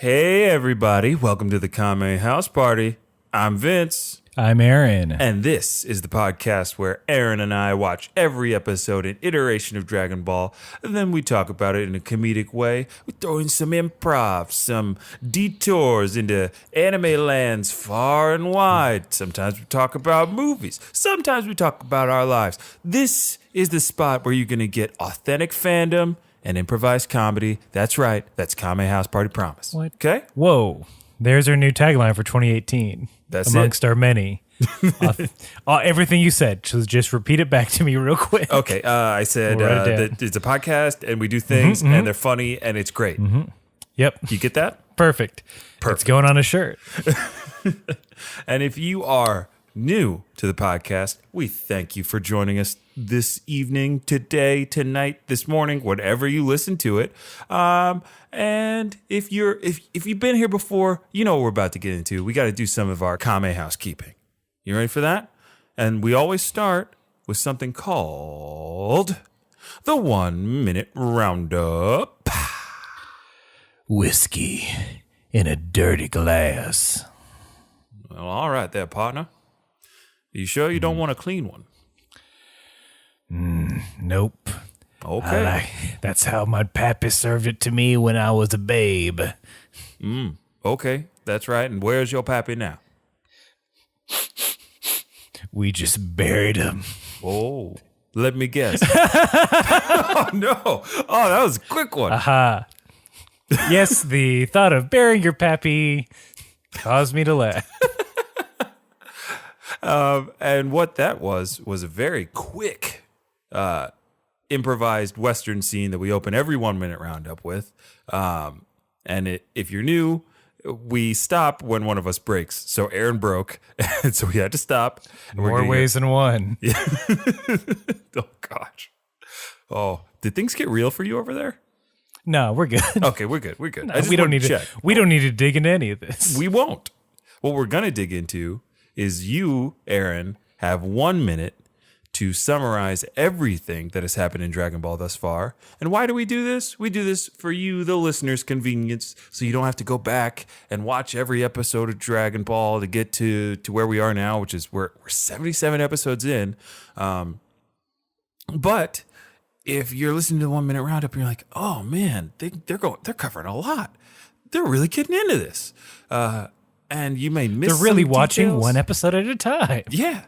Hey everybody, welcome to the Kame House Party. I'm Vince. I'm Aaron. And this is the podcast where Aaron and I watch every episode and iteration of Dragon Ball, and then we talk about it in a comedic way. We throw in some improv, some detours into anime lands far and wide. Sometimes we talk about movies. Sometimes we talk about our lives. This is the spot where you're going to get authentic fandom and improvised comedy. That's right. That's Kame House Party Promise. What? Okay? Whoa. There's our new tagline for 2018. That's amongst our many. Everything you said. So just repeat it back to me real quick. Okay. I said that it's a podcast and we do things and they're funny and it's great. Yep. You get that? Perfect. It's going on a shirt. And if you are new to the podcast, we thank you for joining us this evening, today, tonight, this morning, whatever you listen to it. And if you've been here before, you know what we're about to get into. We got to do some of our Kame housekeeping. You ready for that? And we always start with something called the 1 minute roundup. Whiskey in a dirty glass. Well, all right there, partner. You sure you don't want a clean one? Nope. Okay. That's how my pappy served it to me when I was a babe. Okay, that's right. And where's your pappy now? We just buried him. Oh, let me guess. Oh, no. Oh, that was a quick one. Aha. Yes, the thought of burying your pappy caused me to laugh. And what that was a very quick improvised Western scene that we open every 1 minute roundup with. If you're new, we stop when one of us breaks. So Aaron broke, and so we had to stop. More ways than one. Yeah. Oh, gosh. Oh, did things get real for you over there? No, we're good. Okay, we're good. We're good. No, we don't need to. We don't need to dig into any of this. We won't. What we're gonna dig into is you, Aaron, have 1 minute to summarize everything that has happened in Dragon Ball thus far. And why do we do this? We do this for you, the listener's convenience, so you don't have to go back and watch every episode of Dragon Ball to get to where we are now, which is we're 77 episodes in. But if you're listening to the 1 minute roundup, you're like, oh man, they're covering a lot. They're really getting into this. And you may miss. They're really some watching details. one episode at a time. Yeah.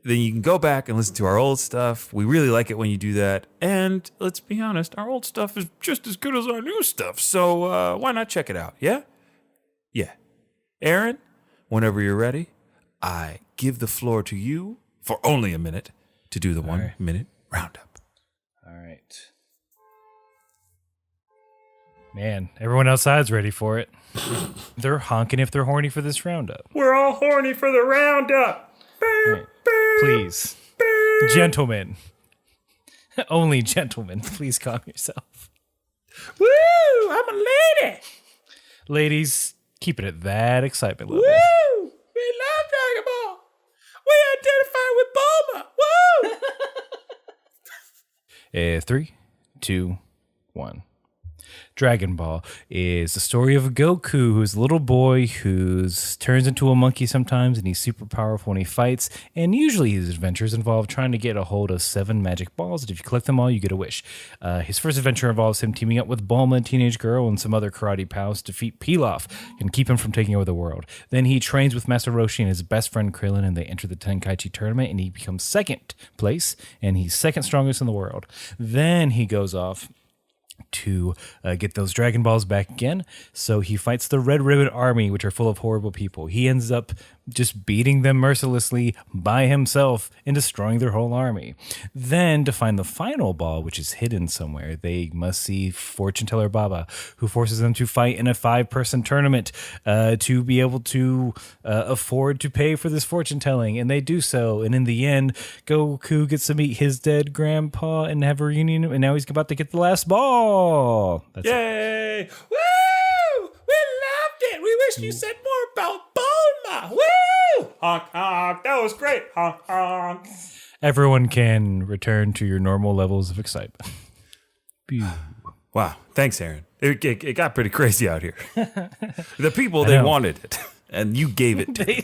Then you can go back and listen to our old stuff. We really like it when you do that. And let's be honest, our old stuff is just as good as our new stuff. So why not check it out? Yeah? Yeah. Aaron, whenever you're ready, I give the floor to you for only a minute to do the 1 minute roundup. All right. Man, everyone outside's ready for it. They're honking if they're horny for this roundup. We're all horny for the roundup. Right. Please. Gentlemen. Only gentlemen. Please calm yourself. Woo! I'm a lady. Ladies, keep it at that excitement level. Woo! We love Dragon Ball. We identify with Bulma. Woo! 3, 2, 1. Dragon Ball is the story of Goku, who's a little boy who turns into a monkey sometimes, and he's super powerful when he fights. And usually his adventures involve trying to get a hold of 7 magic balls, and if you collect them all, you get a wish. His first adventure involves him teaming up with Bulma, a teenage girl, and some other karate pals to defeat Pilaf and keep him from taking over the world. Then he trains with Master Roshi and his best friend Krillin, and they enter the Tenkaichi tournament, and he becomes second place, and he's second strongest in the world. Then he goes off to get those Dragon Balls back again. So he fights the Red Ribbon Army, which are full of horrible people. He ends up just beating them mercilessly by himself and destroying their whole army. Then to find the final ball, which is hidden somewhere, they must see Fortune Teller Baba, who forces them to fight in a 5-person tournament to be able to afford to pay for this fortune telling. And they do so. And in the end, Goku gets to meet his dead grandpa and have a reunion. And now he's about to get the last ball. That's Yay! It. Woo! We loved it. We wish you said more about Bulma. Woo! Honk, honk. That was great. Honk, honk. Everyone can return to your normal levels of excitement. Wow, Wow. Thanks, Aaron. It got pretty crazy out here. The people, they wanted it, and you gave it to them.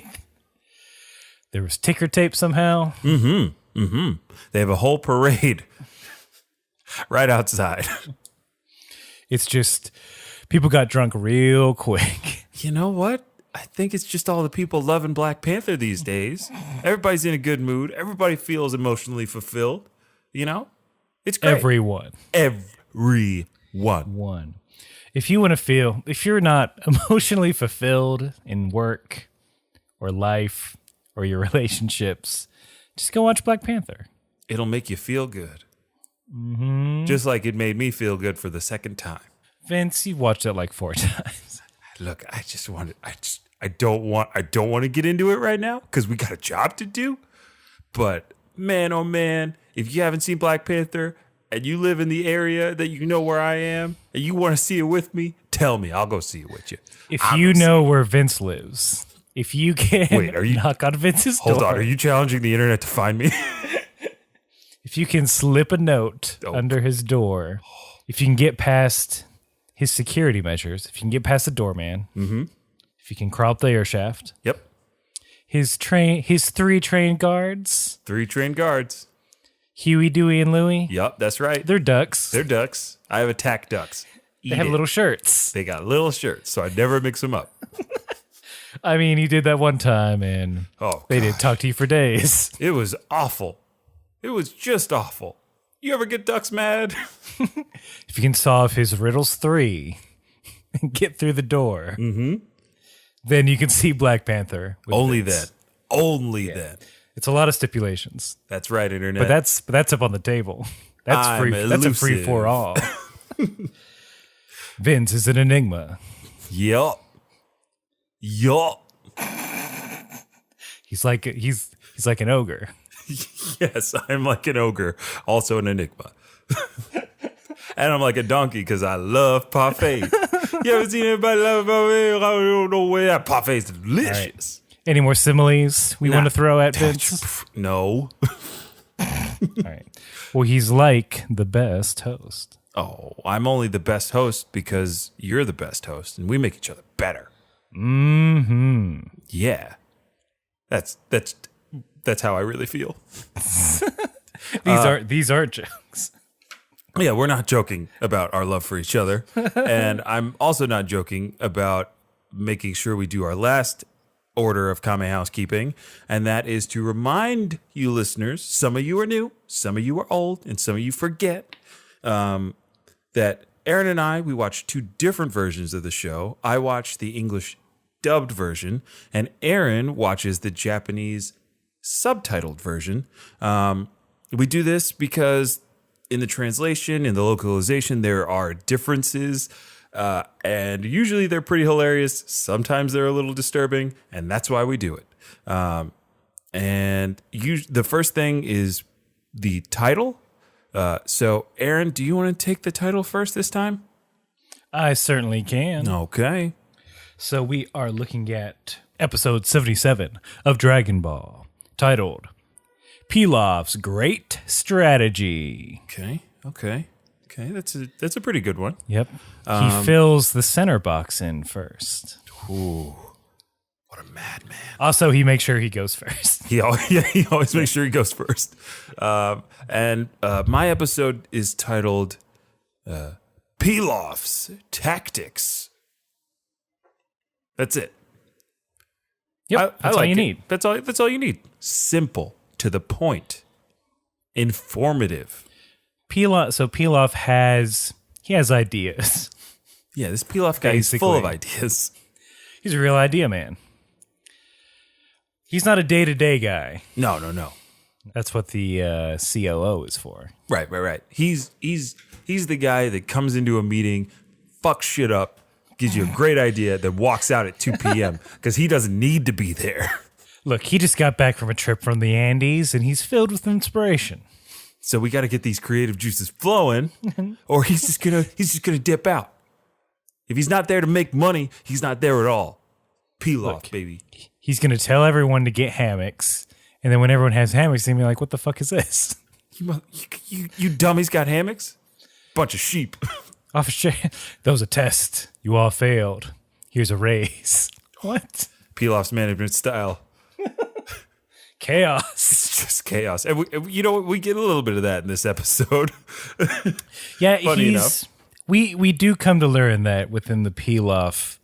There was ticker tape somehow. They have a whole parade right outside. It's just people got drunk real quick. You know what? I think it's just all the people loving Black Panther these days. Everybody's in a good mood. Everybody feels emotionally fulfilled. You know? It's great. Everyone. One. If you want to feel, if you're not emotionally fulfilled in work or life or your relationships, just go watch Black Panther. It'll make you feel good. Just like it made me feel good for the second time. Vince, you watched it like 4 times. Look, I don't want to get into it right now because we got a job to do. But man, oh man, if you haven't seen Black Panther and you live in the area that you know where I am and you want to see it with me, tell me. I'll go see it with you. If you know where Vince lives, if you can knock on Vince's door. Hold on, are you challenging the internet to find me? If you can slip a note under his door, if you can get past his security measures, if you can get past the doorman, if you can crawl up the air shaft. Yep. His 3 trained guards. 3 trained guards. Huey, Dewey, and Louie. Yep, that's right. They're ducks. I have attack ducks. They have little shirts. They got little shirts, so I never mix them up. I mean, he did that one time, and they didn't talk to you for days. It was awful. It was just awful. You ever get ducks mad? If you can solve his riddles 3 and get through the door, then you can see Black Panther. Only then. Then. It's a lot of stipulations. That's right, internet. But that's up on the table. That's free. That's a free for all. Vince is an enigma. Yup. He's like an ogre. Yes, I'm like an ogre, also an enigma. And I'm like a donkey because I love parfait. You ever seen anybody love parfait? I don't know where that parfait's delicious. Right. Any more similes we want to throw at Vince? No. All right. Well, he's like the best host. Oh, I'm only the best host because you're the best host, and we make each other better. Yeah. That's how I really feel. These aren't jokes. Yeah, we're not joking about our love for each other. And I'm also not joking about making sure we do our last order of Kame housekeeping. And that is to remind you listeners, some of you are new, some of you are old, and some of you forget, that Aaron and I, we watch 2 different versions of the show. I watch the English dubbed version, and Aaron watches the Japanese subtitled version. We do this because in the translation, in the localization, there are differences, and usually they're pretty hilarious. Sometimes they're a little disturbing, and that's why we do it. The first thing is the title. So, Aaron, do you want to take the title first this time? I certainly can. Okay. So we are looking at episode 77 of Dragon Ball, titled Pilaf's Great Strategy. Okay. That's a pretty good one. Yep. He fills the center box in first. Ooh, what a madman. Also, he makes sure he goes first. He always makes sure he goes first. And my episode is titled Pilaf's Tactics. That's it. Yep, that's all you need. That's all you need. Simple, to the point, informative. Pilaf has ideas. Yeah, this Pilaf guy is full of ideas. He's a real idea man. He's not a day-to-day guy. No. That's what the COO is for. Right. He's the guy that comes into a meeting, fucks shit up, gives you a great idea, then walks out at 2 p.m. because he doesn't need to be there. Look, he just got back from a trip from the Andes, and he's filled with inspiration. So we got to get these creative juices flowing, or he's just gonna dip out. If he's not there to make money, he's not there at all. Pilaf, baby. He's gonna tell everyone to get hammocks, and then when everyone has hammocks, they're gonna be like, "What the fuck is this?" You dummies got hammocks? Bunch of sheep. Officer, that was a test. You all failed. Here's a raise. What? Pilaf's management style. Chaos. It's just chaos. And we get a little bit of that in this episode. Yeah, Funny enough. We do come to learn that within the Pilaf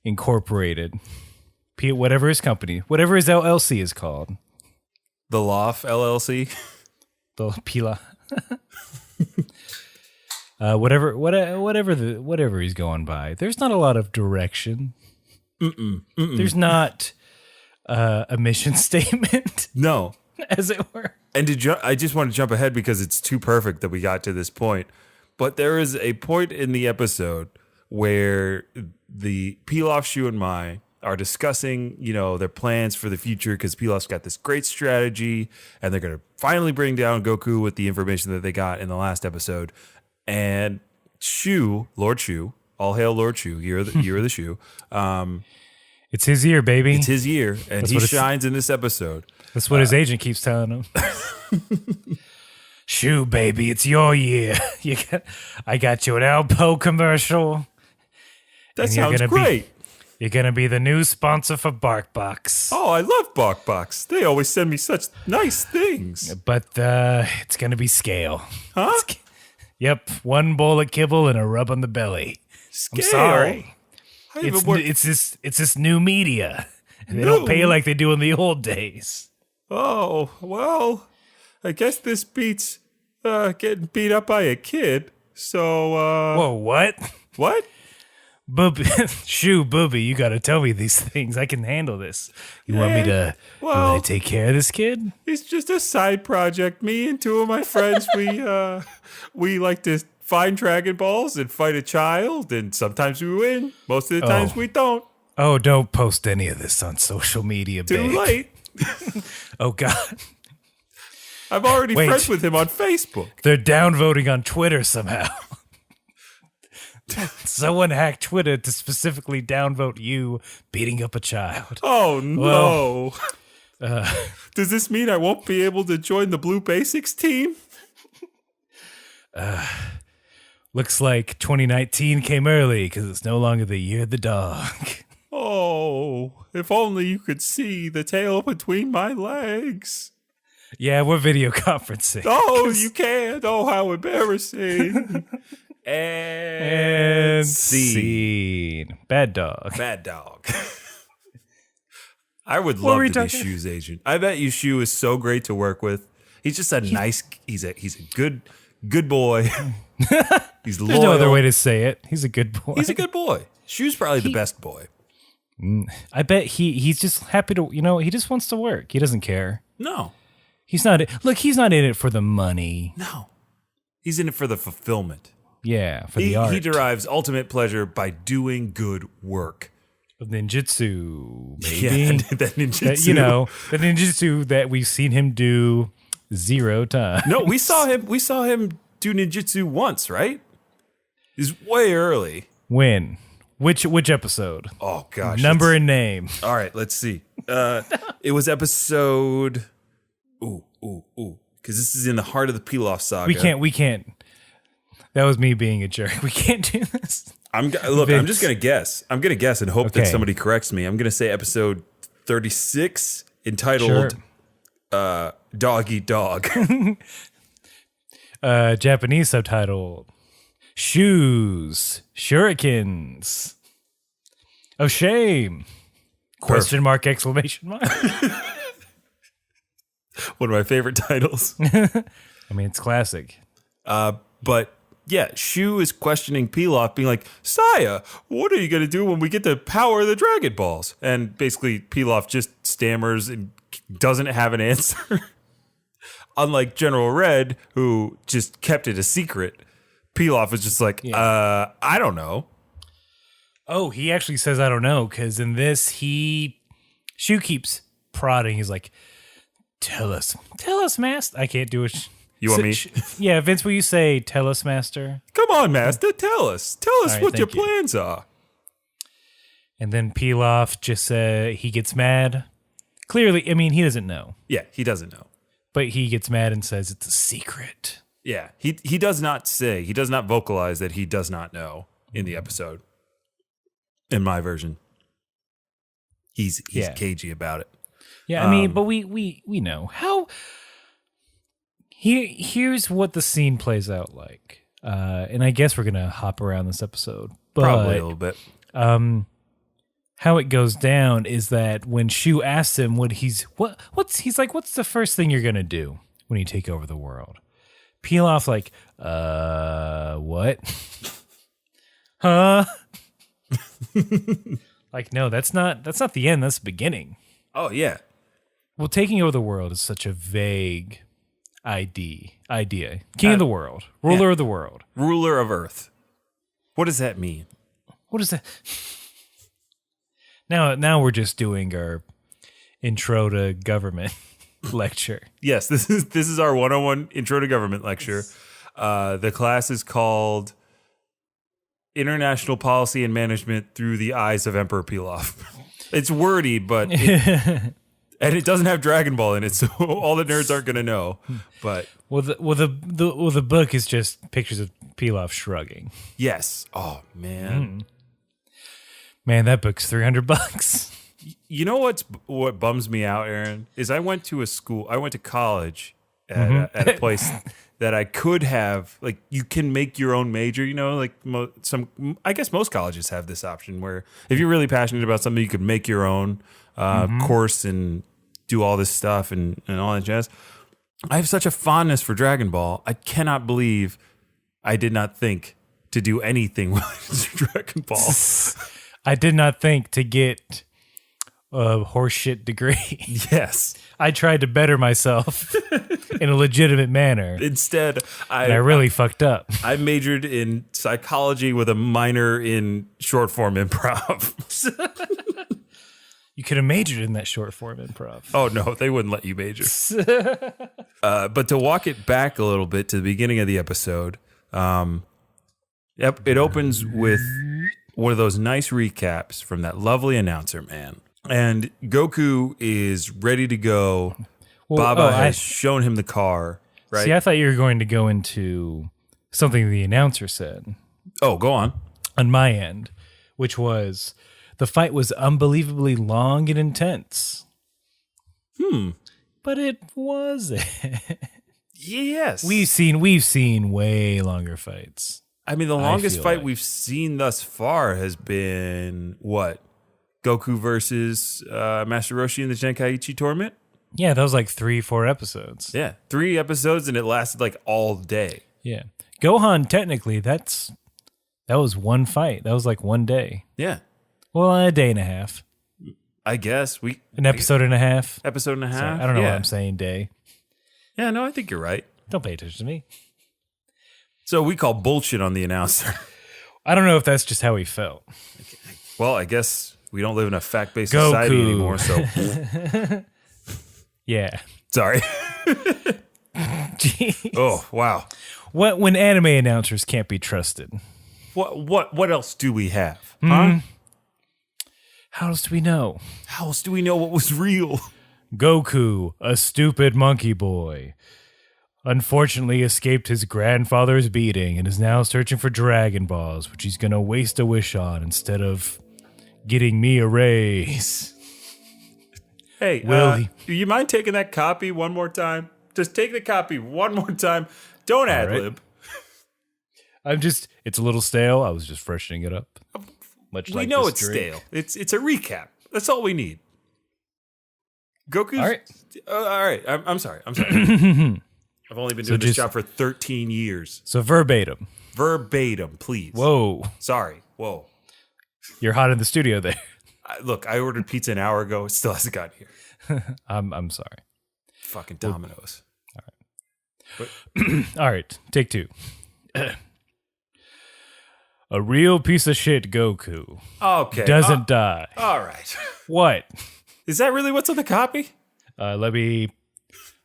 Incorporated, whatever his company, whatever his LLC is called. The Loft LLC. The Pilaf. Whatever he's going by. There's not a lot of direction. There's not a mission statement. No. As it were. And I just want to jump ahead because it's too perfect that we got to this point. But there is a point in the episode where the Pilaf, Shu, and Mai are discussing, their plans for the future because Pilaf's got this great strategy and they're going to finally bring down Goku with the information that they got in the last episode. And Shu, Lord Shu, all hail Lord Shu, year of the Shu. It's his year, baby. It's his year, and he shines in this episode. That's what his agent keeps telling him. Shu, baby, it's your year. I got you an Alpo commercial. That sounds great. You're going to be the new sponsor for BarkBox. Oh, I love BarkBox. They always send me such nice things. But it's going to be scale. Huh? Yep, one bowl of kibble and a rub on the belly. Scale? I'm sorry. It's It's this new media. They don't pay like they do in the old days. Oh, well, I guess this beats getting beat up by a kid. So, Whoa, what? What? Booby, Shu, Booby, you got to tell me these things. I can handle this. You want me to take care of this kid? It's just a side project. Me and two of my friends, we like to find Dragon Balls and fight a child, and sometimes we win. Most of the times we don't. Oh, don't post any of this on social media, babe. Too late. Oh, God. I'm already friends with him on Facebook. They're downvoting on Twitter somehow. Someone hacked Twitter to specifically downvote you beating up a child. Oh, no. Does this mean I won't be able to join the Blue Basics team? Looks like 2019 came early because it's no longer the year of the dog. Oh, if only you could see the tail between my legs. Yeah, we're video conferencing. Oh, you can't. Oh, how embarrassing. And scene. Bad dog. Bad dog. I would love to be Shu's agent. I bet you Shu is so great to work with. He's just he's a good boy. He's loyal. There's no other way to say it. He's a good boy. He's a good boy. Shu's probably the best boy. I bet he's just happy to, he just wants to work. He doesn't care. No. He's not in it for the money. No. He's in it for the fulfillment. Yeah, for the art. He derives ultimate pleasure by doing good work. Ninjutsu, baby. Yeah, that ninjutsu. The ninjutsu that we've seen him do 0 times. No, we saw him do ninjutsu once, right? He's way early. When? Which episode? Oh gosh. Number and name. All right, let's see. It was episode because this is in the heart of the Pilaf saga. We can't. That was me being a jerk. We can't do this. I'm just gonna guess. I'm gonna guess and hope that somebody corrects me. I'm gonna say episode 36, entitled "Dog Eat Dog." Japanese subtitle: Shoes, Shurikens. Oh, shame! Question mark! Exclamation mark! One of my favorite titles. I mean, it's classic. But yeah, Shu is questioning Pilaf, being like, "Saya, what are you going to do when we get the power of the Dragon Balls?" And basically, Pilaf just stammers and doesn't have an answer. Unlike General Red, who just kept it a secret, Pilaf is just like, I don't know. Oh, he actually says, I don't know, because in this, Shu keeps prodding. He's like, tell us, master. I can't do it. You want me? Yeah, Vince, will you say, tell us, master? Come on, master, tell us. Tell us what your plans are. And then Pilaf just he gets mad. Clearly, I mean, he doesn't know. Yeah, he doesn't know. But he gets mad and says it's a secret. Yeah, he does not vocalize that he does not know in the episode. In my version, he's cagey about it. Yeah, I mean, but we know how. Here's what the scene plays out like, and I guess we're gonna hop around this episode, but Probably a little bit. How it goes down is that when Shu asks him he's like, what's the first thing you're gonna do when you take over the world? Pilaf like, what? Huh? Like, no, that's not the end. That's the beginning. Oh yeah. Well, taking over the world is such a vague idea. King of the world, ruler of the world, ruler of Earth. What does that mean? What is that? Now we're just doing our intro to government lecture. Yes, this is our 101 intro to government lecture. The class is called International Policy and Management Through the Eyes of Emperor Pilaf. It's wordy, but and it doesn't have Dragon Ball in it, so all the nerds aren't going to know. But the book is just pictures of Pilaf shrugging. Yes. Oh man. Man, that book's $300. You know what bums me out, Aaron, is I went to college at a place that I could have, like, you can make your own major, you know, like I guess most colleges have this option where if you're really passionate about something, you could make your own course and do all this stuff and all that jazz. I have such a fondness for Dragon Ball. I cannot believe I did not think to do anything with Dragon Ball. I did not think to get a horseshit degree. Yes. I tried to better myself in a legitimate manner. Instead, I really fucked up. I majored in psychology with a minor in short form improv. You could have majored in that short form improv. Oh, no, they wouldn't let you major. But to walk it back a little bit to the beginning of the episode, it opens with one of those nice recaps from that lovely announcer, man. And Goku is ready to go. Baba has shown him the car, right? See, I thought you were going to go into something the announcer said. Oh, go on. On my end, which was the fight was unbelievably long and intense. But it wasn't. Yes. We've seen way longer fights. I mean, the longest fight we've seen thus far has been what? Goku versus Master Roshi in the Tenkaichi tournament? Yeah, that was like 3-4 episodes. Yeah, 3 episodes, and it lasted like all day. Yeah. Gohan, technically, that was one fight. That was like one day. Yeah. Well, a day and a half. I guess. An episode and a half. Episode and a half? Sorry, I don't know what I'm saying, day. Yeah, no, I think you're right. Don't pay attention to me. So we call bullshit on the announcer. I don't know if that's just how he felt. Well, I guess we don't live in a fact-based society anymore, so... Yeah. Sorry. Jeez. Oh, wow. When anime announcers can't be trusted? What else do we have? Huh? How else do we know? How else do we know what was real? Goku, a stupid monkey boy, unfortunately escaped his grandfather's beating and is now searching for Dragon Balls, which he's going to waste a wish on instead of getting me a raise. Hey, do you mind taking that copy one more time? Just take the copy one more time. Don't ad-lib. It's a little stale. I was just freshening it up. We know it's stale. It's a recap. That's all we need. Goku's... All right. I'm sorry. I've only been doing this job for 13 years. So verbatim. Verbatim, please. Whoa. Sorry. Whoa. You're hot in the studio there. Look, I ordered pizza an hour ago. It still hasn't gotten here. I'm sorry. Fucking Domino's. All right. All right. Take 2. A real piece of shit Goku. Okay. Doesn't die. All right. What? Is that really what's on the copy? Let me...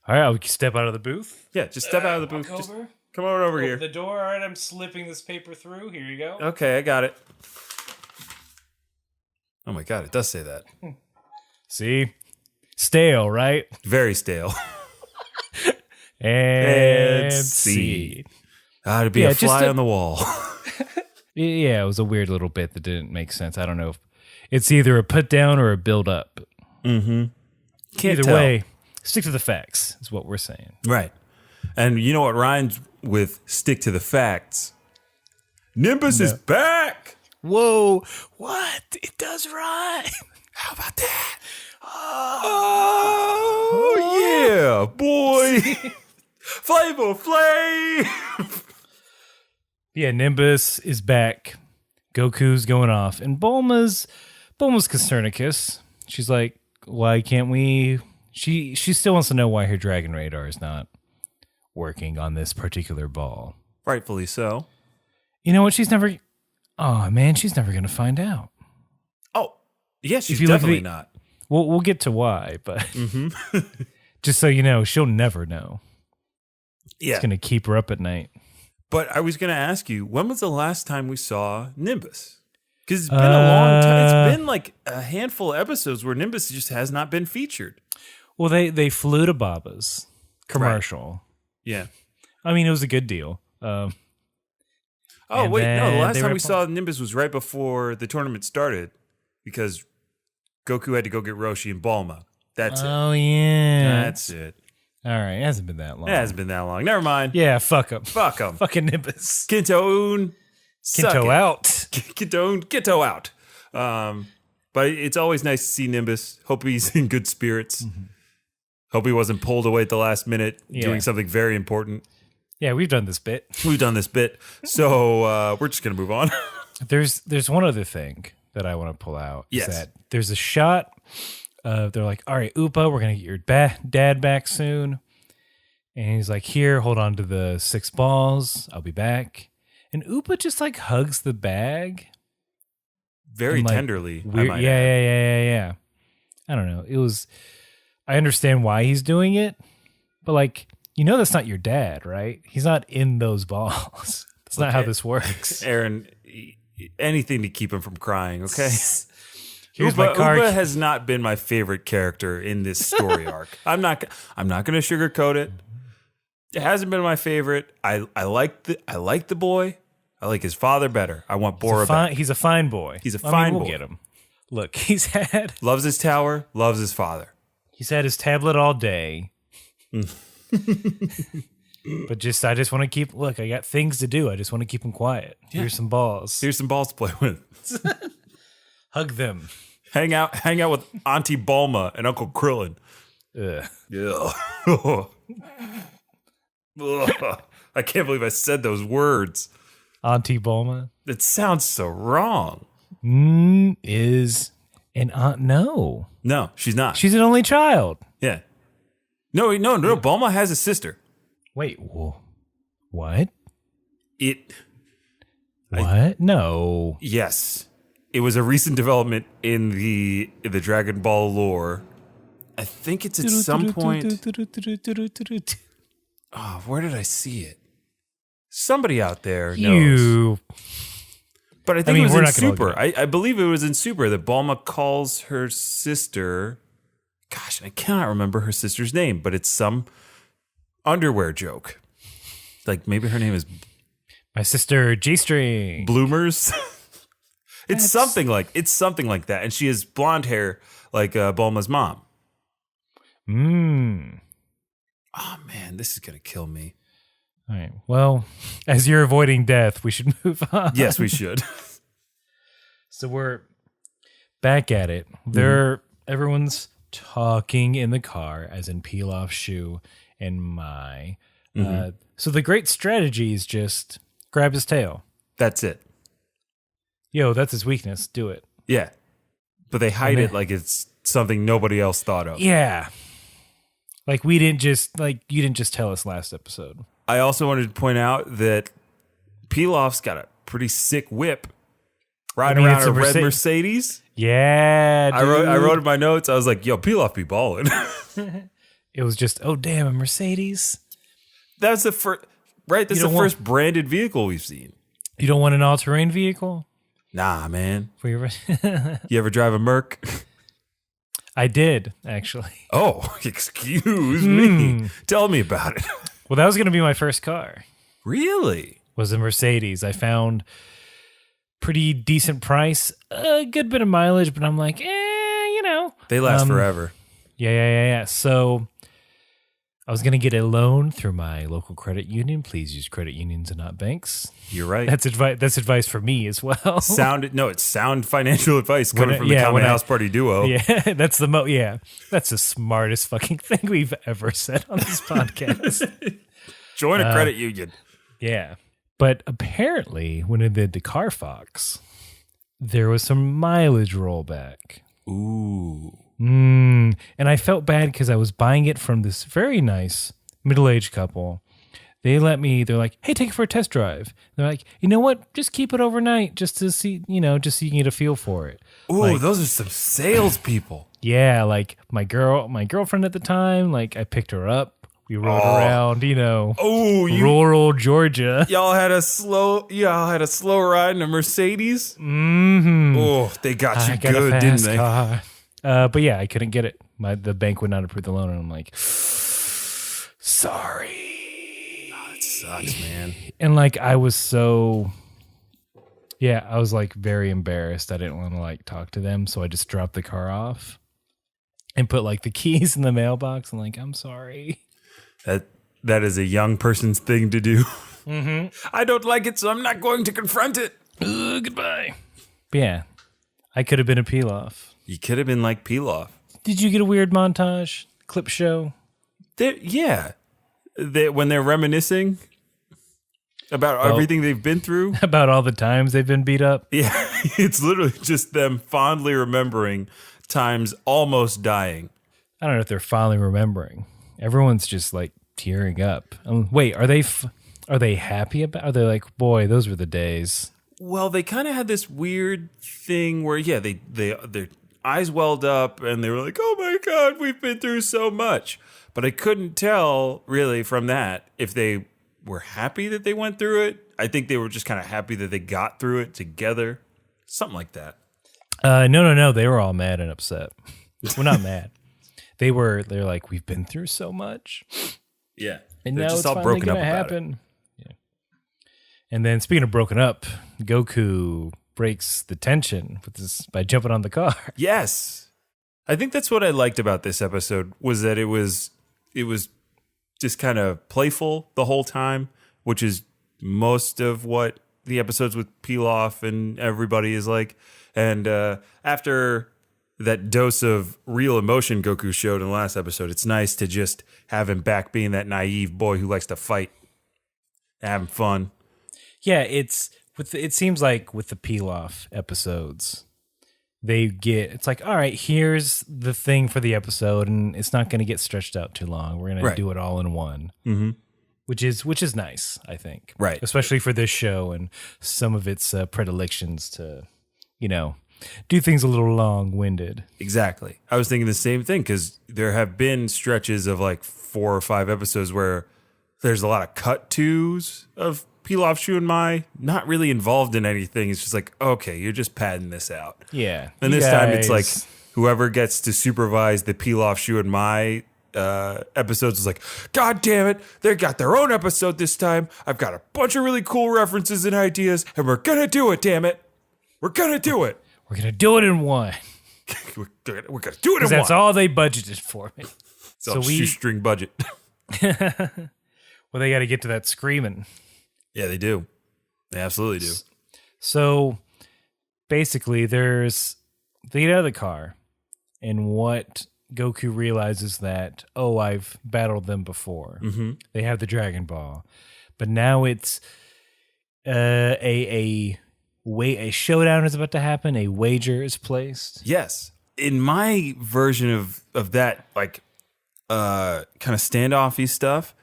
All right, I'll step out of the booth. Yeah, just step out of the booth. Just come on over here. The door. All right, I'm slipping this paper through. Here you go. Okay, I got it. Oh my God, it does say that. See? Stale, right? Very stale. And scene. scene. To be a fly on the wall. Yeah, it was a weird little bit that didn't make sense. I don't know if it's either a put down or a build up. Can't Either tell. way, stick to the facts is what we're saying. Right. And you know what rhymes with stick to the facts? Nimbus is back. Whoa, what? It does rhyme. How about that? Oh yeah, boy. Flavor Flav. Yeah, Nimbus is back. Goku's going off. And Bulma's Concernicus. She's like, why can't we? She still wants to know why her dragon radar is not working on this particular ball. Rightfully so. You know what? She's never going to find out. Oh, yeah, she's If you look at definitely the- not. We'll get to why, but just so you know, she'll never know. Yeah. It's going to keep her up at night. But I was going to ask you, when was the last time we saw Nimbus? Because it's been a long time. It's been like a handful of episodes where Nimbus just has not been featured. Well, they flew to Baba's commercial. Yeah. I mean, it was a good deal. Oh, And wait. No, the then last they time were- we saw Nimbus was right before the tournament started because Goku had to go get Roshi and Bulma. That's it. Oh, yeah. That's it. All right. It hasn't been that long. It hasn't been that long. Never mind. Yeah, fuck him. Fuck them. Fucking Nimbus. Kinto-un. Kinto out. Kinto out. But it's always nice to see Nimbus. Hope he's in good spirits. Hope he wasn't pulled away at the last minute doing something very important. Yeah, we've done this bit. We've done this bit. So we're just going to move on. There's one other thing that I want to pull out. Yes. Is that there's a shot of, they're like, all right, Upa, we're going to get your dad back soon. And he's like, here, hold on to the 6 balls. I'll be back. And Upa just like hugs the bag. Very And, like, tenderly. I Weird. might Yeah, add. yeah. I don't know. I understand why he's doing it, but like, you know, that's not your dad, right? He's not in those balls. That's not how this works. Aaron, anything to keep him from crying, okay? Here's my card. Upa has not been my favorite character in this story arc. I'm not going to sugarcoat it. It hasn't been my favorite. I like the boy. I like his father better. I want Bora back. He's a fine boy. He's a fine we'll boy. get him. Look, he's had Loves his tower, loves his father. his tablet all day. But I just want to keep. Look, I got things to do. I just want to keep him quiet. Here's some balls. Here's some balls to play with. Hug them. Hang out with Auntie Bulma and Uncle Krillin. Ugh. Yeah. Ugh. I can't believe I said those words. Auntie Bulma It sounds so wrong. is an aunt. No, No, she's not. she's an only child. Yeah. No. Bulma has a sister. Wait, what? It. What? No. Yes. It was a recent development in the Dragon Ball lore. I think it's at some point. Oh, where did I see it? Somebody out there knows. You. But I think mean, it was we're in not gonna look Super. I believe it was in Super that Bulma calls her sister. Gosh, I cannot remember her sister's name, but it's some underwear joke. Like maybe her name is My sister G-string. Bloomers. It's something like that, and she has blonde hair like Bulma's mom. Oh man, this is gonna kill me. All right. Well, as you're avoiding death, we should move on. Yes, we should. So we're back at it. Everyone's talking in the car, as in Pilaf, Shu, and Mai. So the great strategy is just grab his tail. That's it. Yo, that's his weakness. Do it. Yeah, but they hide it like it's something nobody else thought of. Yeah. Like you didn't just tell us last episode. I also wanted to point out that Pilaf's got a pretty sick whip. Riding around it's a a red Mercedes. Yeah, dude. I wrote in my notes. I was like, "Yo, Pilaf be balling." It was just, oh damn, a Mercedes. That's the first, right? That's the don't want- first branded vehicle we've seen. You don't want an all-terrain vehicle Nah, man. for your? You ever drive a Merc? I did, actually. Oh, excuse me. Tell me about it. Well, that was going to be my first car. Really? Was a Mercedes. I found pretty decent price, a good bit of mileage, but I'm like, you know. They last forever. Yeah. So I was going to get a loan through my local credit union. Please use credit unions and not banks. You're right. That's advice for me as well. It's sound financial advice coming from the Kame House Party duo. Yeah, that's that's the smartest fucking thing we've ever said on this podcast. Join a credit union. Yeah. But apparently, when I did the Carfax, there was some mileage rollback. Ooh. And I felt bad because I was buying it from this very nice middle-aged couple. They're like, hey, take it for a test drive. They're like, you know what? Just keep it overnight just to see, just so you can get a feel for it. Ooh, like, those are some salespeople. Yeah, like my girlfriend at the time, like I picked her up. We rode around, rural Georgia. Y'all had a slow ride in a Mercedes. Mm-hmm. Oh, they got you good, didn't they? Car. But yeah, I couldn't get it. The bank would not approve the loan, and I'm like, sorry. Oh, it sucks, man. And like I was like very embarrassed. I didn't want to like talk to them, so I just dropped the car off and put like the keys in the mailbox. And like, I'm sorry. That is a young person's thing to do. Mm-hmm. I don't like it, so I'm not going to confront it. Goodbye. But yeah, I could have been a Pilaf. You could have been like Pilaf. Did you get a weird montage clip show? When they're reminiscing about everything they've been through. About all the times they've been beat up. Yeah, it's literally just them fondly remembering times almost dying. I don't know if they're fondly remembering. Everyone's just like tearing up. Wait, are they happy about? Are they like, boy, those were the days? Well, they kind of had this weird thing where, their eyes welled up and they were like, "Oh my God, we've been through so much." But I couldn't tell really from that if they were happy that they went through it. I think they were just kind of happy that they got through it together, something like that. No. They were all mad and upset. Well, not mad. They're like, we've been through so much. Yeah. And they're now just it's all finally broken up gonna about happen. Yeah. And then speaking of broken up, Goku breaks the tension by jumping on the car. Yes. I think that's what I liked about this episode was that it was just kind of playful the whole time, which is most of what the episodes with Pilaf and everybody is like. And after that dose of real emotion Goku showed in the last episode, it's nice to just have him back being that naive boy who likes to fight, having fun. Yeah, it seems like with the Pilaf episodes, it's like, all right, here's the thing for the episode, and it's not going to get stretched out too long. We're going to do it all in one, which is nice, I think, right? Especially for this show and some of its predilections to, do things a little long-winded. Exactly. I was thinking the same thing because there have been stretches of like 4 or 5 episodes where there's a lot of cut tos of Pilaf Shu and Mai, not really involved in anything. It's just like, okay, you're just padding this out. Yeah. And this time it's like whoever gets to supervise the Pilaf Shu and Mai episodes is like, God damn it, they got their own episode this time. I've got a bunch of really cool references and ideas, and we're gonna do it, damn it. We're gonna do it. We're going to do it in one. We're going to do it in one. That's all they budgeted for me. It's a shoestring budget. Well, they got to get to that screaming. Yeah, they do. They absolutely do. So basically, they get out of the car, and what Goku realizes that, I've battled them before. Mm-hmm. They have the Dragon Ball. But now it's a showdown is about to happen. A wager is placed. Yes. In my version of that, like, kind of standoffy stuff,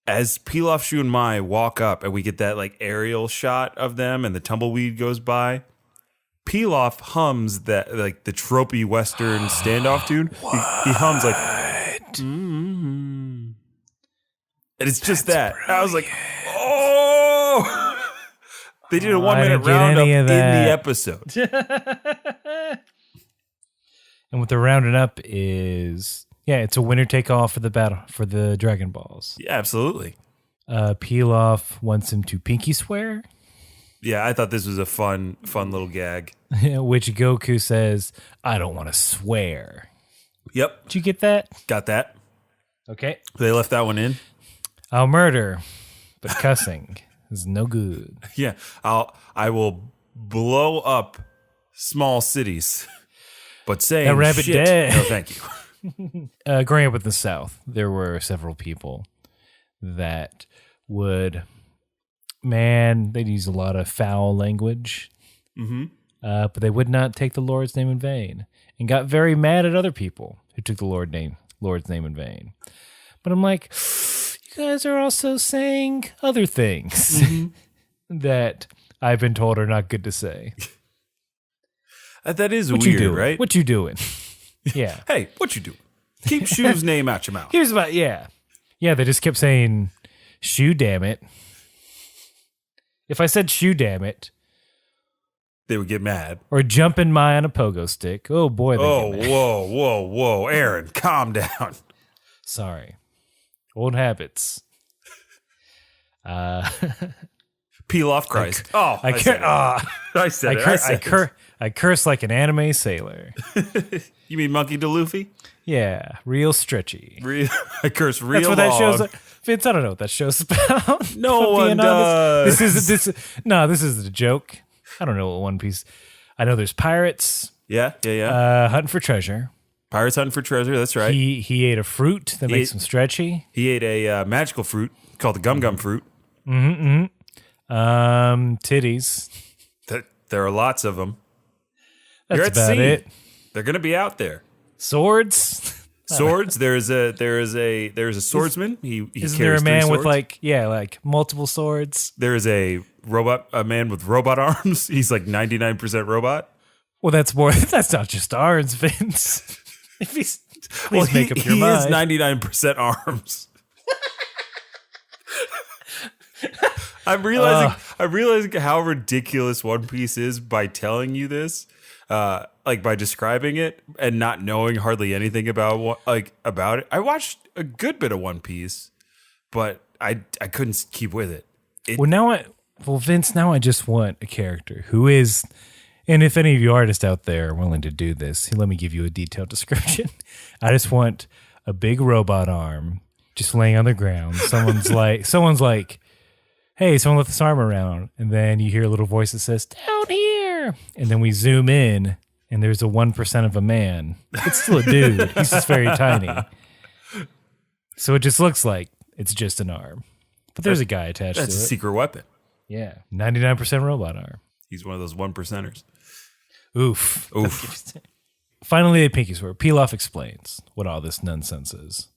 as Pilaf, Shu, and Mai walk up and we get that, like, aerial shot of them and the tumbleweed goes by, Pilaf hums that, like, the tropey Western standoff tune. He hums, like, mm-hmm. And it's just that. I was like, oh! They did a 1 minute roundup in the episode. And what they're rounding up is, it's a winner take all for the battle for the Dragon Balls. Yeah, absolutely. Pilaf wants him to pinky swear. Yeah, I thought this was a fun little gag. Which Goku says, I don't want to swear. Yep. Did you get that? Got that. Okay. They left that one in. I'll murder, but cussing is no good. Yeah, I will blow up small cities, but saying That rabbit shit. dead. No, thank you. Growing up in the South, there were several people that would, they'd use a lot of foul language, but they would not take the Lord's name in vain, and got very mad at other people who took the Lord's name in vain. But I'm like, you guys are also saying other things that I've been told are not good to say. That is What weird, you doing? right? What you doing? Yeah. Hey, what you doing? Keep Shoe's name out your mouth. Here's about, yeah, they just kept saying, shoe damn it. If I said shoe damn it, They would get mad. or jumping my on a pogo stick, oh boy, they Oh, get mad. whoa. Aaron, calm down. Sorry. Old habits. Peel off Christ. I said it. I curse like an anime sailor. You mean Monkey D. Luffy? Yeah, real stretchy. I curse real That's what long. that show's. Vince, I don't know what that show's about. No If I'm one being honest. does. This is the joke. I don't know what One Piece. I know there's pirates Yeah. hunting for treasure. Pirates hunting for treasure. That's right. He ate a fruit that makes him stretchy. He ate a magical fruit called the gum fruit. Titties. There are lots of them. That's You're at about sea. it. They're going to be out there. Swords. Swords. There's a swordsman. He Isn't carries there a man three with swords. like multiple swords? There is a man with robot arms. He's like 99% robot. Well, that's more. That's not just arms, Vince. If he's, please make up your he mind. is 99% arms. I'm realizing how ridiculous One Piece is by telling you this, like by describing it and not knowing hardly anything about it. I watched a good bit of One Piece, but I couldn't keep with it. Vince, now I just want a character who is, and if any of you artists out there are willing to do this, let me give you a detailed description. I just want a big robot arm just laying on the ground. Someone's like, hey, someone left this arm around. And then you hear a little voice that says, down here. And then we zoom in and there's a 1% of a man. It's still a dude. He's just very tiny. So it just looks like it's just an arm. But there's a guy attached to it. That's a secret weapon. Yeah. 99% robot arm. He's one of those 1%ers. Oof. Finally, they pinky swear. Pilaf explains what all this nonsense is.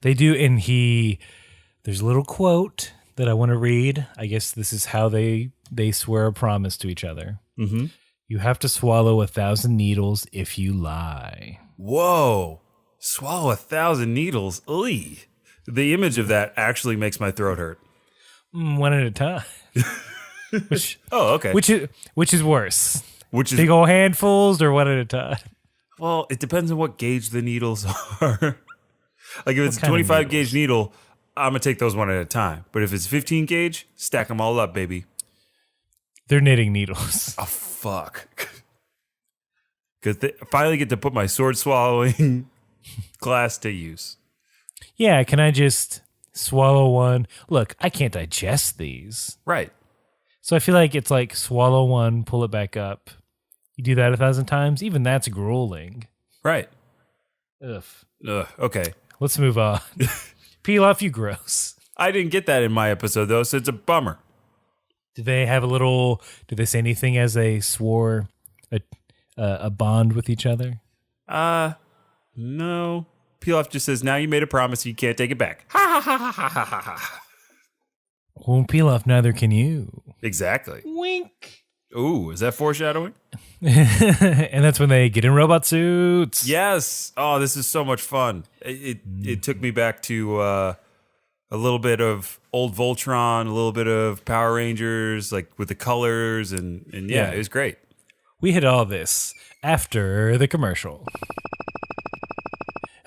They do, and there's a little quote that I want to read. I guess this is how they swear a promise to each other. Mm-hmm. You have to swallow 1,000 needles if you lie. Whoa. Swallow 1,000 needles. Oy. The image of that actually makes my throat hurt. One at a time. Okay. Which is worse? Which is big old handfuls or one at a time? Well, it depends on what gauge the needles are. Like if it's a kind of 25 gauge needle, I'm going to take those one at a time. But if it's 15 gauge, stack them all up, baby. They're knitting needles. Oh, fuck. Because I finally get to put my sword swallowing class to use. Yeah, can I just swallow one? Look, I can't digest these. Right. So I feel like it's like swallow one, pull it back up. You do that 1,000 times, even that's grueling. Right. Ugh. Okay. Let's move on. Peel off, you gross. I didn't get that in my episode, though, so it's a bummer. Did they say anything as they swore a bond with each other? No. Pilaf just says, now you made a promise, you can't take it back. Ha ha ha ha ha ha ha. Well, peel off, neither can you. Exactly. Wink. Ooh, is that foreshadowing? And that's when they get in robot suits. Yes. Oh, this is so much fun. It took me back to a little bit of old Voltron, a little bit of Power Rangers, like with the colors, and yeah, it was great. We hit all this after the commercial.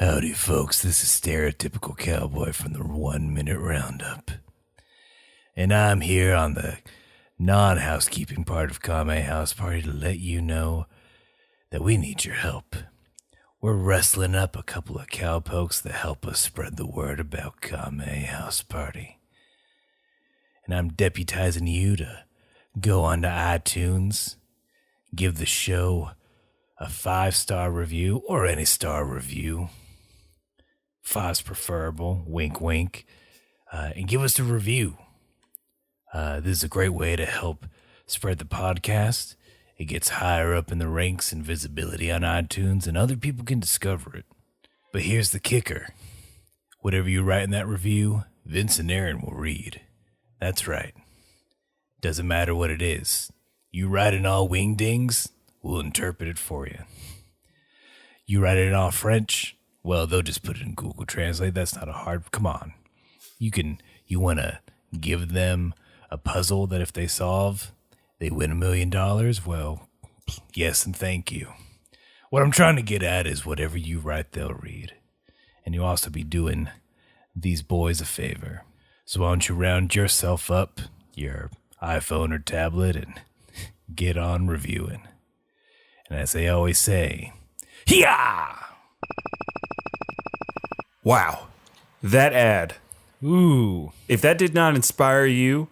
Howdy, folks. This is Stereotypical Cowboy from the 1 Minute Roundup. And I'm here on the non-housekeeping part of Kame House Party to let you know that we need your help. We're wrestling up a couple of cowpokes that help us spread the word about Kame House Party. And I'm deputizing you to go onto iTunes, give the show a 5-star review or any star review. 5's preferable, wink, wink, and give us a review. This is a great way to help spread the podcast. It gets higher up in the ranks and visibility on iTunes, and other people can discover it. But here's the kicker. Whatever you write in that review, Vince and Aaron will read. That's right. Doesn't matter what it is. You write in all wingdings, we'll interpret it for you. You write it in all French, well, they'll just put it in Google Translate. That's not a hard... Come on. You want to give them a puzzle that if they solve, they win $1 million? Well, yes and thank you. What I'm trying to get at is whatever you write, they'll read. And you'll also be doing these boys a favor. So why don't you round yourself up, your iPhone or tablet, and get on reviewing. And as they always say, Hiya! Wow. That ad. Ooh. If that did not inspire you,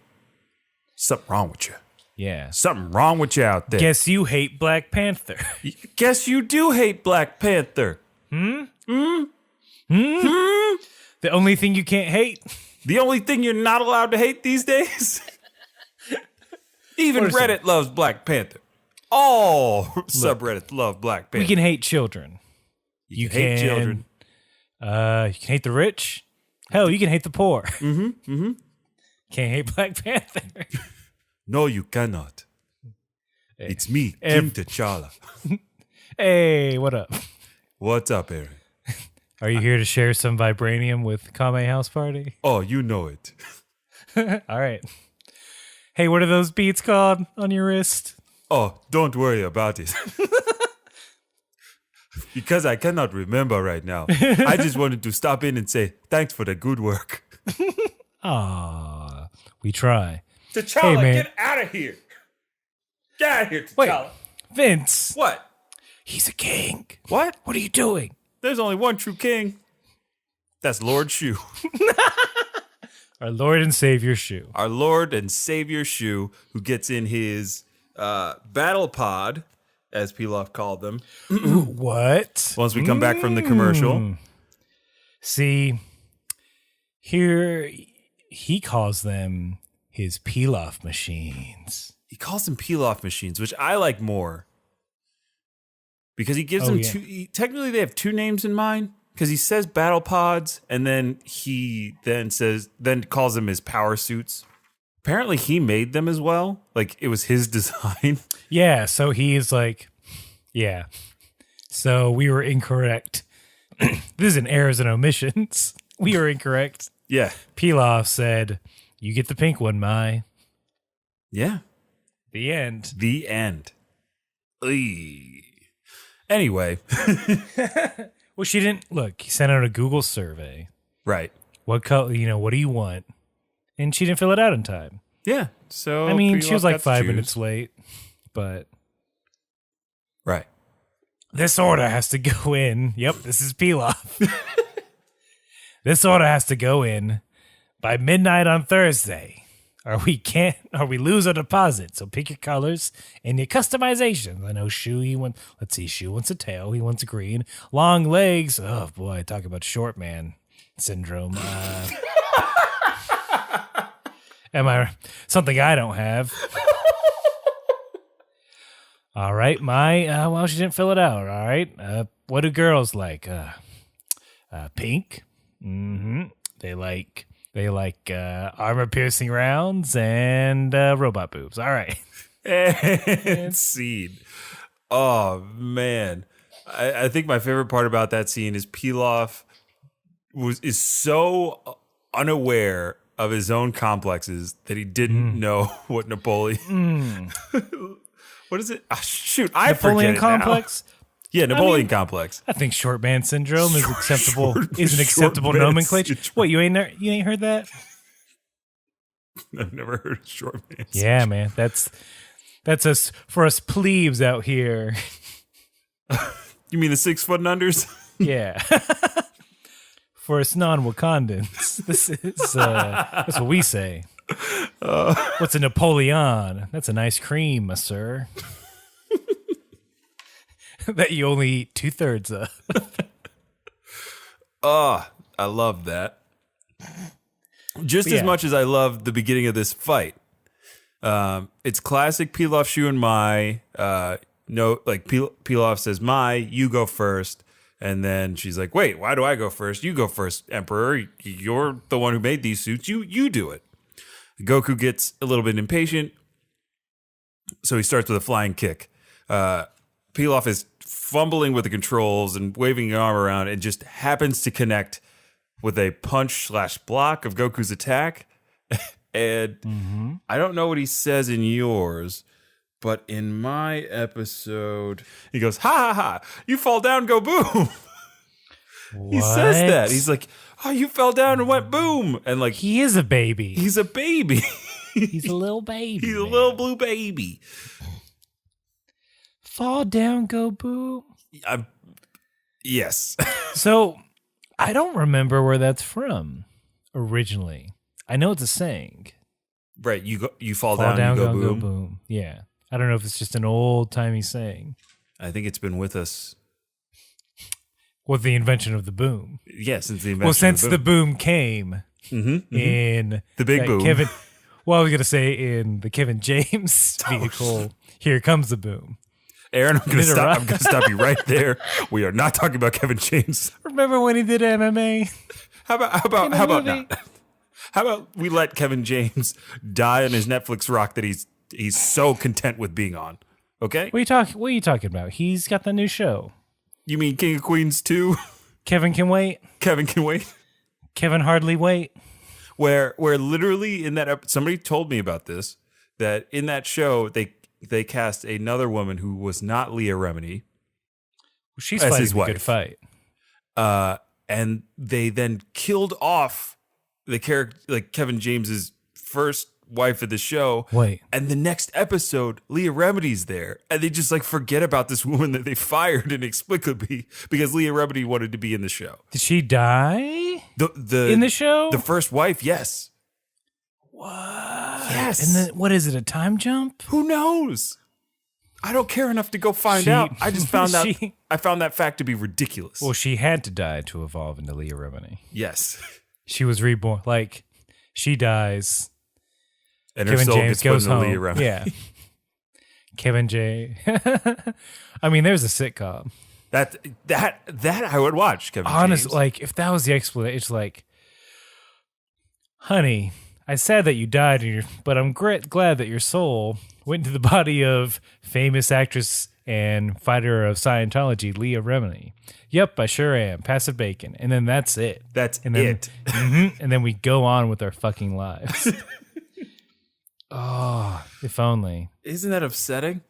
something wrong with you. Yeah. Something wrong with you out there. Guess you hate Black Panther. Guess you do hate Black Panther. The only thing you can't hate? The only thing you're not allowed to hate these days? Even Reddit loves Black Panther. All subreddits love Black Panther. We can hate children. You can hate children. You can hate the rich. Hell, you can hate the poor. Can't hate Black Panther. No, you cannot. It's me, King T'Challa. Hey, what up? What's up, Aaron? Are you here to share some vibranium with Kame House Party? Oh, you know it. All right. Hey, what are those beads called on your wrist? Oh, don't worry about it. Because I cannot remember right now. I just wanted to stop in and say thanks for the good work. Ah, we try. T'Challa, Hey, man. get out of here. Get out of here, T'Challa. Wait, Vince. What? He's a king. What? What are you doing? There's only one true king. That's Lord Shu. Our Lord and Savior Shu. Our Lord and Savior Shu, who gets in his battle pod, as Pilaf called them. Ooh, what? Once we come back from the commercial. See, here he calls them his Pilaf machines. He calls them Pilaf machines, which I like more. Because he gives them two. Technically, they have two names in mind. Because he says battle pods, and then he then calls them his power suits. Apparently, he made them as well. Like it was his design. Yeah, so he's like, yeah. So we were incorrect. This is an errors and omissions. We were incorrect. Yeah. Pilaf said, "You get the pink one, Mai." Yeah. The end. The end. Eey. Anyway. Well, she didn't look. He sent out a Google survey. Right. What color? What do you want? And she didn't fill it out in time. Yeah. So I mean, she was like got to 5 choose. minutes late, but Right. this order has to go in. Yep, this is Pilaf. This order has to go in by midnight on Thursday, or we lose our deposit. So pick your colors and your customizations. I know Shu, Shu wants a tail. He wants green. Long legs. Oh boy, talk about short man syndrome. Am I something I don't have? All right, well, she didn't fill it out. All right, what do girls like? Pink. Mm-hmm. They like armor piercing rounds and robot boobs. All right. And scene. Oh man, I think my favorite part about that scene is Pilaf is so unaware of his own complexes that he didn't know what Napoleon What is it? Shoot, I Napoleon forget it now. complex. Yeah, Napoleon complex. I think short man syndrome is acceptable. Is an short acceptable man nomenclature. syndrome. What, you ain't heard that? I've never heard of short man. Yeah, man. That's us for us plebes out here. You mean the 6 foot and unders? Yeah. For us non-Wakandans. This is that's what we say. What's a Napoleon? That's an ice cream, sir. That you only eat 2/3 of. Oh, I love that. Just as much as I love the beginning of this fight. It's classic Pilaf, Shu, and Mai. No, like Pilaf says, Mai, you go first. And then she's like, wait, why do I go first? You go first, Emperor. You're the one who made these suits. You do it. Goku gets a little bit impatient. So he starts with a flying kick. Pilaf is fumbling with the controls and waving your arm around and just happens to connect with a punch/block of Goku's attack. And I don't know what he says in yours, but in my episode, he goes, ha ha ha, you fall down, go boom. He says that. He's like, oh, you fell down and went boom. And like, He is a baby. he's a baby. He's a little baby. He's a man. little blue baby. Fall down, go boo. Yes. So I don't remember where that's from originally. I know it's a saying. Right. You fall Fall down, you go go boom. boom. Yeah. I don't know if it's just an old timey saying. I think it's been with us. With the invention of the boom. Yeah, since the invention Well, since of the boom came in The big that boom. Kevin, well, I was gonna say in the Kevin James vehicle. Here comes the boom. Aaron, I'm going Interrupt. to stop you right there. We are not talking about Kevin James. Remember when he did MMA? How about movie? not? How about we let Kevin James die on his Netflix rock that he's so content with being on? Okay? What are you talking about? He's got the new show. You mean King of Queens 2? Kevin can wait. Kevin can wait. Kevin hardly wait. Where literally in that somebody told me about this, that in that show they cast another woman who was not Leah Remini. She's As fighting his a good wife. fight. And they then killed off the character, like Kevin James's first wife of the show. Wait. And the next episode, Leah Remini's there, and they just like forget about this woman that they fired inexplicably because Leah Remini wanted to be in the show. Did she die in the show? The first wife, yes. What? Yes. And then what is it? A time jump? Who knows? I don't care enough to go find She- out. I just found out. she- I found that fact to be ridiculous. Well, she had to die to evolve into Leah Remini. Yes. She was reborn. Like she dies. And her Kevin soul James gets put goes into home. Leah Remini. Yeah. Kevin J. I mean, there's a sitcom. That I would watch, Kevin Honestly, James. like if that was the explanation, it's like, honey, I said that you died, but I'm glad that your soul went into the body of famous actress and fighter of Scientology, Leah Remini. Yep, I sure am. Passive bacon, and then that's it. That's and then, it. And then we go on with our fucking lives. Oh, if only. Isn't that upsetting?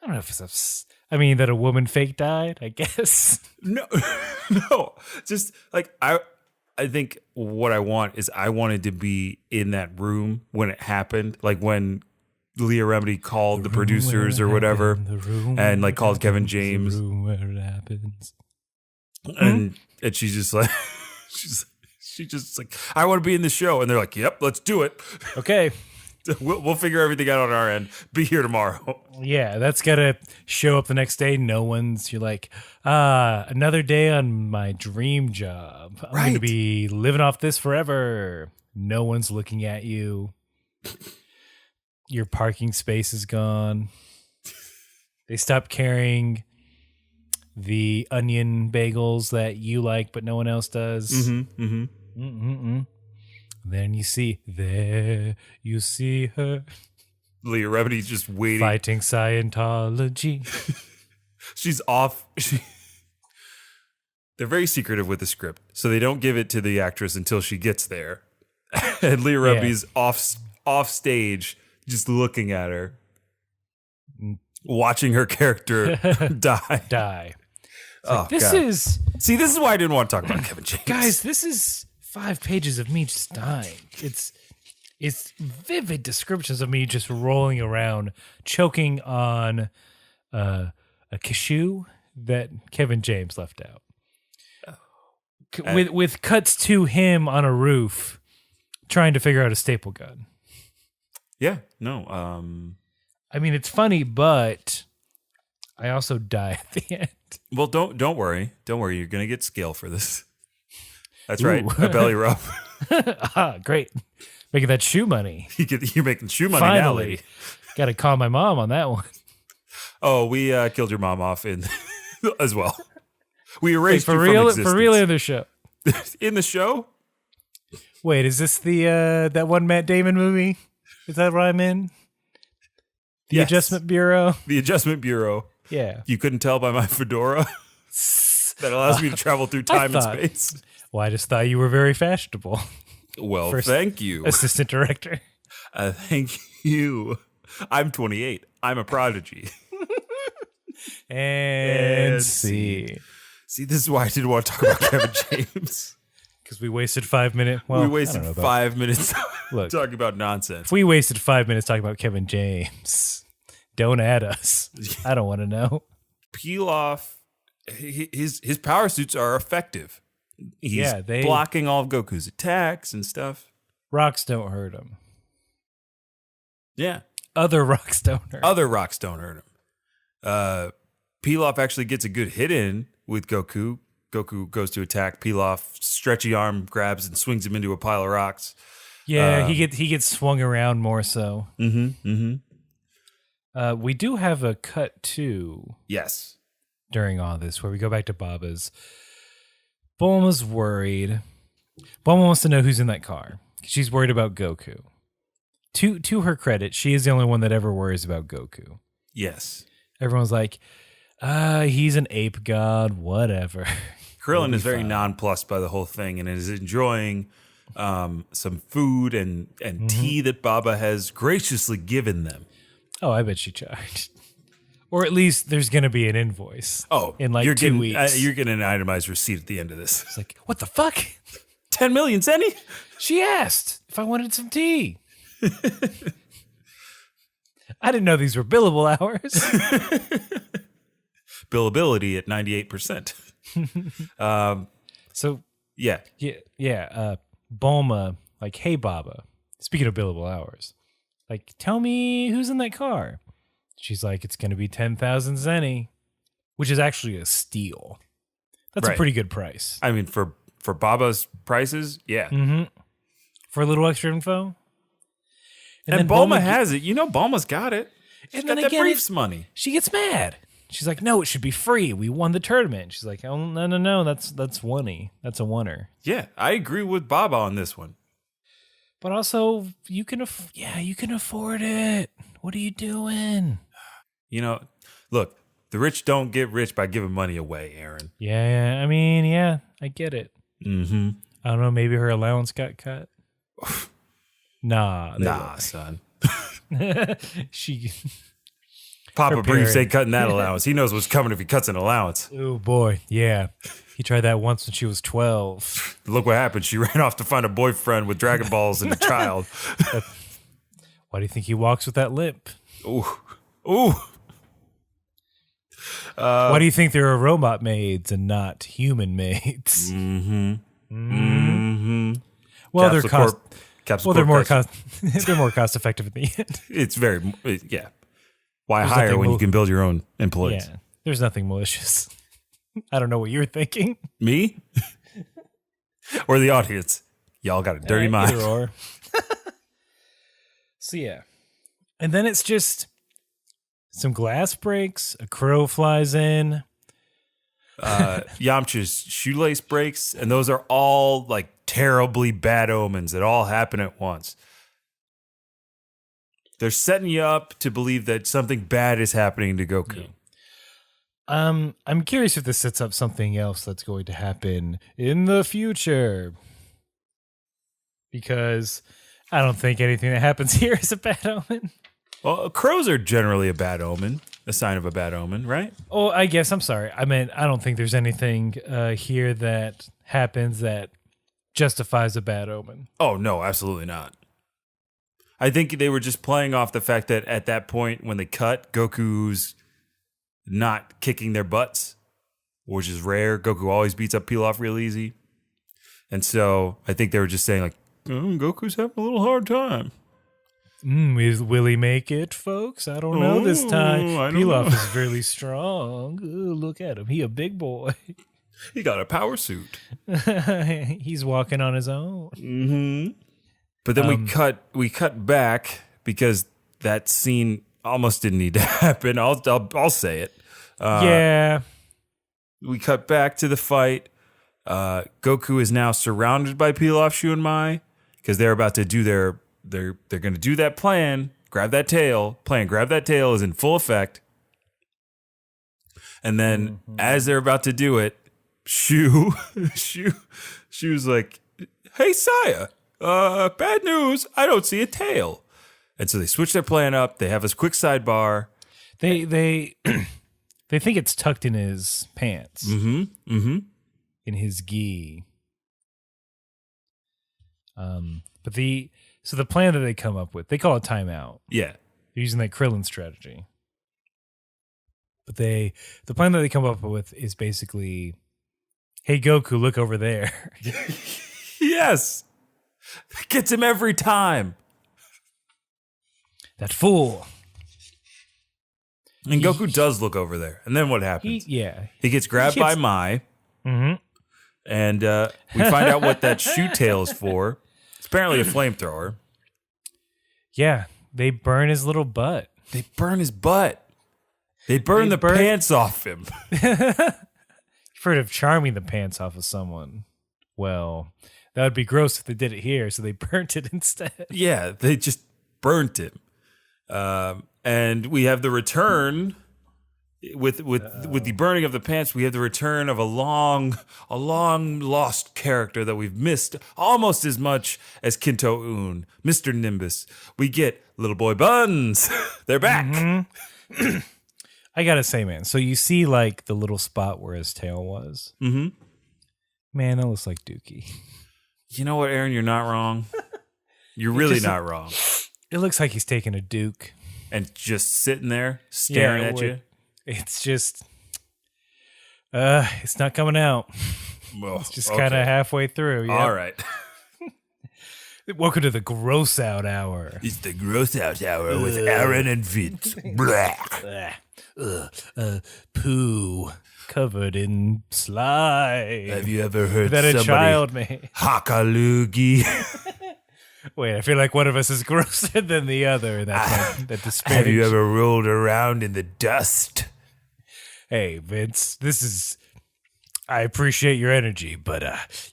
I don't know if I mean, that a woman fake died, I guess. No, no. Just like I think what I want is I wanted to be in that room when it happened, like when Leah Remini called the producers or whatever, and like called Kevin James, The room where it happens. and she's just like, she just like, I want to be in the show, and they're like, yep, let's do it. Okay. We'll figure everything out on our end. Be here tomorrow. Yeah, that's gotta show up the next day. You're like, another day on my dream job. I'm gonna Right. be living off this forever. No one's looking at you. Your parking space is gone. They stopped carrying the onion bagels that you like, but no one else does. Then you see her Leah Remini's just waiting. fighting Scientology. She's off. They're very secretive with the script, so they don't give it to the actress until she gets there. And Leah Remini's off stage, just looking at her. watching her character die. This God. is See, this is why I didn't want to talk about Kevin James. guys. This is 5 pages of me just dying. It's vivid descriptions of me just rolling around, choking on a cashew that Kevin James left out. With cuts to him on a roof trying to figure out a staple gun. Yeah, no. I mean, it's funny, but I also die at the end. Well, don't worry. Don't worry. You're gonna get scale for this. That's right. Ooh. A belly rub. Great. Making that shoe money. You're making shoe money now, Finally. lady. Got to call my mom on that one. Oh, we killed your mom off in as well. We erased For you real, from existence. for real in the show. In the show? Wait, is this the that one Matt Damon movie? Is that what I'm in? The Yes. Adjustment Bureau? The Adjustment Bureau. Yeah. You couldn't tell by my fedora? That allows me to travel through time and space. Well, I just thought you were very fashionable. Well, First thank you. Assistant director. Thank you. I'm 28. I'm a prodigy. And see. See, this is why I didn't want to talk about Kevin James. Because we wasted 5 minutes. Well, We wasted 5 minutes Look. talking about nonsense. If we wasted 5 minutes talking about Kevin James, don't add us. I don't want to know. Pilaf, his power suits are effective. He's they- blocking all of Goku's attacks and stuff. Rocks don't hurt him. Yeah. Other rocks don't hurt him. Other rocks don't hurt him. Pilaf actually gets a good hit in with Goku. Goku goes to attack. Pilaf, stretchy arm, grabs and swings him into a pile of rocks. Yeah, he gets swung around more so. We do have a cut too Yes. during all this where we go back to Baba's. Bulma's worried. Bulma wants to know who's in that car. She's worried about Goku. To her credit, she is the only one that ever worries about Goku. Yes. Everyone's like, he's an ape god, whatever. Krillin is very nonplussed by the whole thing and is enjoying some food and tea that Baba has graciously given them. Oh, I bet she charged. Or at least there's going to be an invoice. Oh, in like you're 2 getting, weeks. you're getting an itemized receipt at the end of this. It's like, what the fuck? 10 million, Senny? She asked if I wanted some tea. I didn't know these were billable hours. Billability at 98%. So Yeah. Bulma, like, hey Baba, speaking of billable hours, like, tell me who's in that car. She's like, it's going to be 10,000 zenny, which is actually a steal. That's Right. a pretty good price. I mean, for Baba's prices, yeah. For a little extra info. And then Bulma has it. You know Bulma's got it. She's And got then that again, briefs money. She gets mad. She's like, no, it should be free. We won the tournament. She's like, oh, no. That's one-y. That's a oneer. Yeah, I agree with Baba on this one. But also, you can afford it. What are you doing? You know, look, the rich don't get rich by giving money away, Aaron. Yeah, I mean, yeah, I get it. Mm-hmm. I don't know, maybe her allowance got cut. Nah, son. she. Papa Her Briefs parent. ain't cutting that allowance. He knows what's coming if he cuts an allowance. Oh boy, yeah. He tried that once when she was 12. Look what happened. She ran off to find a boyfriend with Dragon Balls and a child. Why do you think he walks with that limp? Ooh. Ooh. Why do you think there are robot maids and not human maids? Well, they're cost. Capsule Well, they're more Corp cost. They're more cost effective in the end. It's very, yeah. Why There's hire nothing when you move- can build your own employees? Yeah, there's nothing malicious. I don't know what you're thinking. Me? Or the audience? Y'all got a dirty mind. Either or. So yeah, and then it's just some glass breaks. A crow flies in. Yamcha's shoelace breaks, and those are all like terribly bad omens that all happen at once. They're setting you up to believe that something bad is happening to Goku. I'm curious if this sets up something else that's going to happen in the future. Because I don't think anything that happens here is a bad omen. Well, crows are generally a bad omen. a sign of a bad omen, right? Oh, I guess I'm sorry. I mean, I don't think there's anything here that happens that justifies a bad omen. Oh, no, absolutely not. I think they were just playing off the fact that at that point when they cut, Goku's not kicking their butts, which is rare. Goku always beats up Pilaf real easy. And so I think they were just saying like, Goku's having a little hard time. Will he make it, folks? I don't know this time. I don't Pilaf know. is really strong. Ooh, look at him. He a big boy. He got a power suit. He's walking on his own. Mm-hmm. But then we cut back because that scene almost didn't need to happen. I'll say it. Yeah. We cut back to the fight. Goku is now surrounded by Pilaf, Shu, and Mai because they're about to do they're going to do that plan. Grab that tail. Grab that tail is in full effect. And then as they're about to do it, Shu's like, "Hey, Saya, bad news. I don't see a tail." And so they switch their plan up. They have this quick sidebar. They they think it's tucked in his pants. Mm-hmm. In his gi. But the plan that they come up with, they call it timeout. Yeah. They're using that Krillin strategy. But the plan that they come up with is basically, hey Goku, look over there. Yes. Gets him every time. That fool. And Goku does look over there. And then what happens? He gets grabbed by Mai. Mm-hmm. And we find out what that shoe tail is for. It's apparently a flamethrower. Yeah. They burn his little butt. They burn his butt. They burn the pants off him. You've heard of charming the pants off of someone. Well, that would be gross if they did it here, so they burnt it instead. Yeah, they just burnt him. And we have the return with the burning of the pants. We have the return of a long lost character that we've missed almost as much as Kinto Un, Mr. Nimbus. We get Little Boy Buns. They're back. Mm-hmm. I gotta say, man. So you see, like the little spot where his tail was. Mm-hmm. Man, that looks like Dookie. You know what, Aaron? You're not wrong. You're really not wrong. It looks like he's taking a Duke and just sitting there staring at you. It's just, it's not coming out. Well, it's just kind of halfway through. Yep. All right. Welcome to the Gross Out Hour. It's the Gross Out Hour with Aaron and Vince. Poo covered in slime. Have you ever heard that somebody a child made? Hakalugi. Wait, I feel like one of us is grosser than the other. That disparage. Have you ever rolled around in the dust? Hey, Vince, I appreciate your energy, but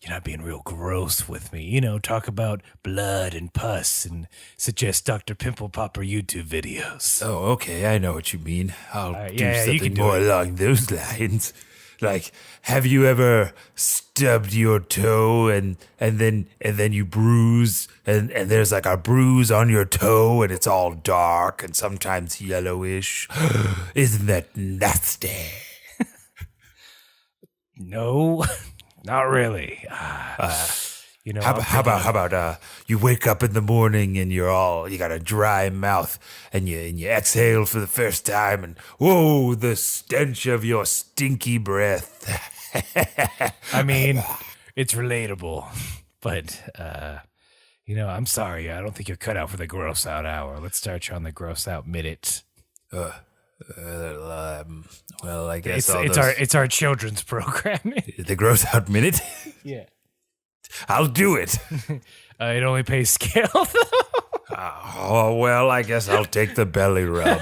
you're not being real gross with me. You know, talk about blood and pus and suggest Dr. Pimple Popper YouTube videos. Oh, okay, I know what you mean. I'll do you something can do more it. along those lines. Like, have you ever stubbed your toe and then you bruise and there's like a bruise on your toe and it's all dark and sometimes yellowish? Isn't that nasty? No, not really. You know, How about you wake up in the morning and you got a dry mouth and you exhale for the first time and whoa, the stench of your stinky breath. I mean, it's relatable, but you know, I'm sorry. I don't think you're cut out for the Gross Out Hour. Let's start you on the Gross Out Minute. Well, I guess it's our children's programming. The Gross Out Minute. Yeah. I'll do it. It only pays scale, though. Oh, well, I guess I'll take the belly rub.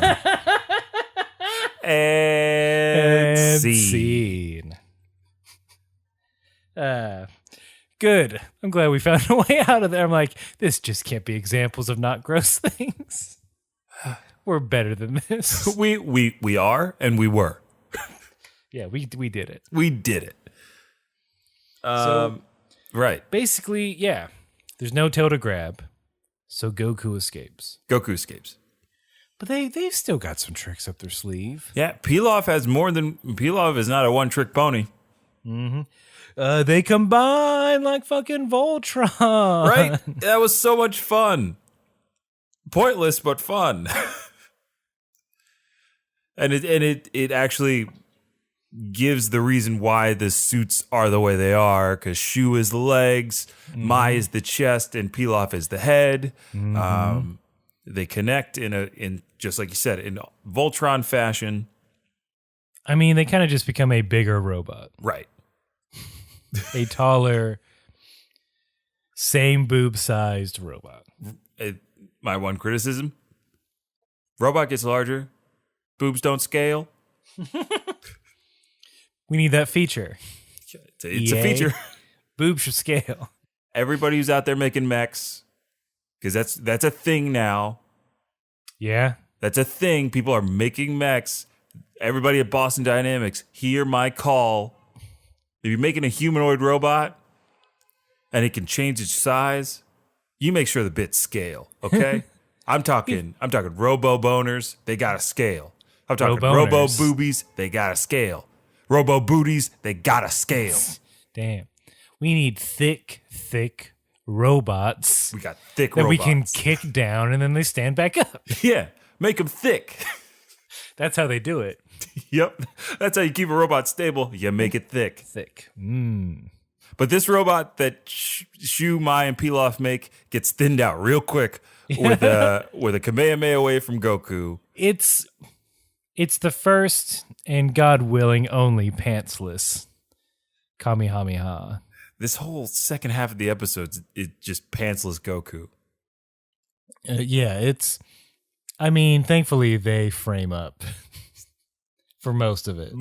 and scene. Good. I'm glad we found a way out of there. I'm like, this just can't be examples of not gross things. We're better than this. We are, and we were. Yeah, we did it. We did it. Right. Basically, yeah. There's no tail to grab, so Goku escapes. Goku escapes. But they've still got some tricks up their sleeve. Yeah, Pilaf is not a one-trick pony. They combine like fucking Voltron. Right? That was so much fun. Pointless, but fun. and it actually gives the reason why the suits are the way they are, because Shu is the legs, Mai is the chest, and Pilaf is the head. They connect in just like you said, in Voltron fashion. I mean, they kind of just become a bigger robot. Right. A taller, same boob-sized robot. My one criticism: robot gets larger, boobs don't scale. We need that feature. It's a feature. Boobs should scale. Everybody who's out there making mechs, because that's a thing now. Yeah. That's a thing. People are making mechs. Everybody at Boston Dynamics, hear my call. If you're making a humanoid robot and it can change its size, you make sure the bits scale, okay? I'm talking robo boners, they gotta scale. I'm talking robo boobies, they gotta scale. Robo booties, they gotta scale. Damn. We need thick robots. We got thick that robots. we can kick down and then they stand back up. Yeah, make them thick. That's how they do it. Yep. That's how you keep a robot stable. You make it thick. Thick. But this robot that Shu, Mai, and Pilaf make gets thinned out real quick with a Kamehameha away from Goku. It's the first and God willing only pantsless Kamehameha. This whole second half of the episode is just pantsless Goku. Yeah, I mean, thankfully they frame up for most of it.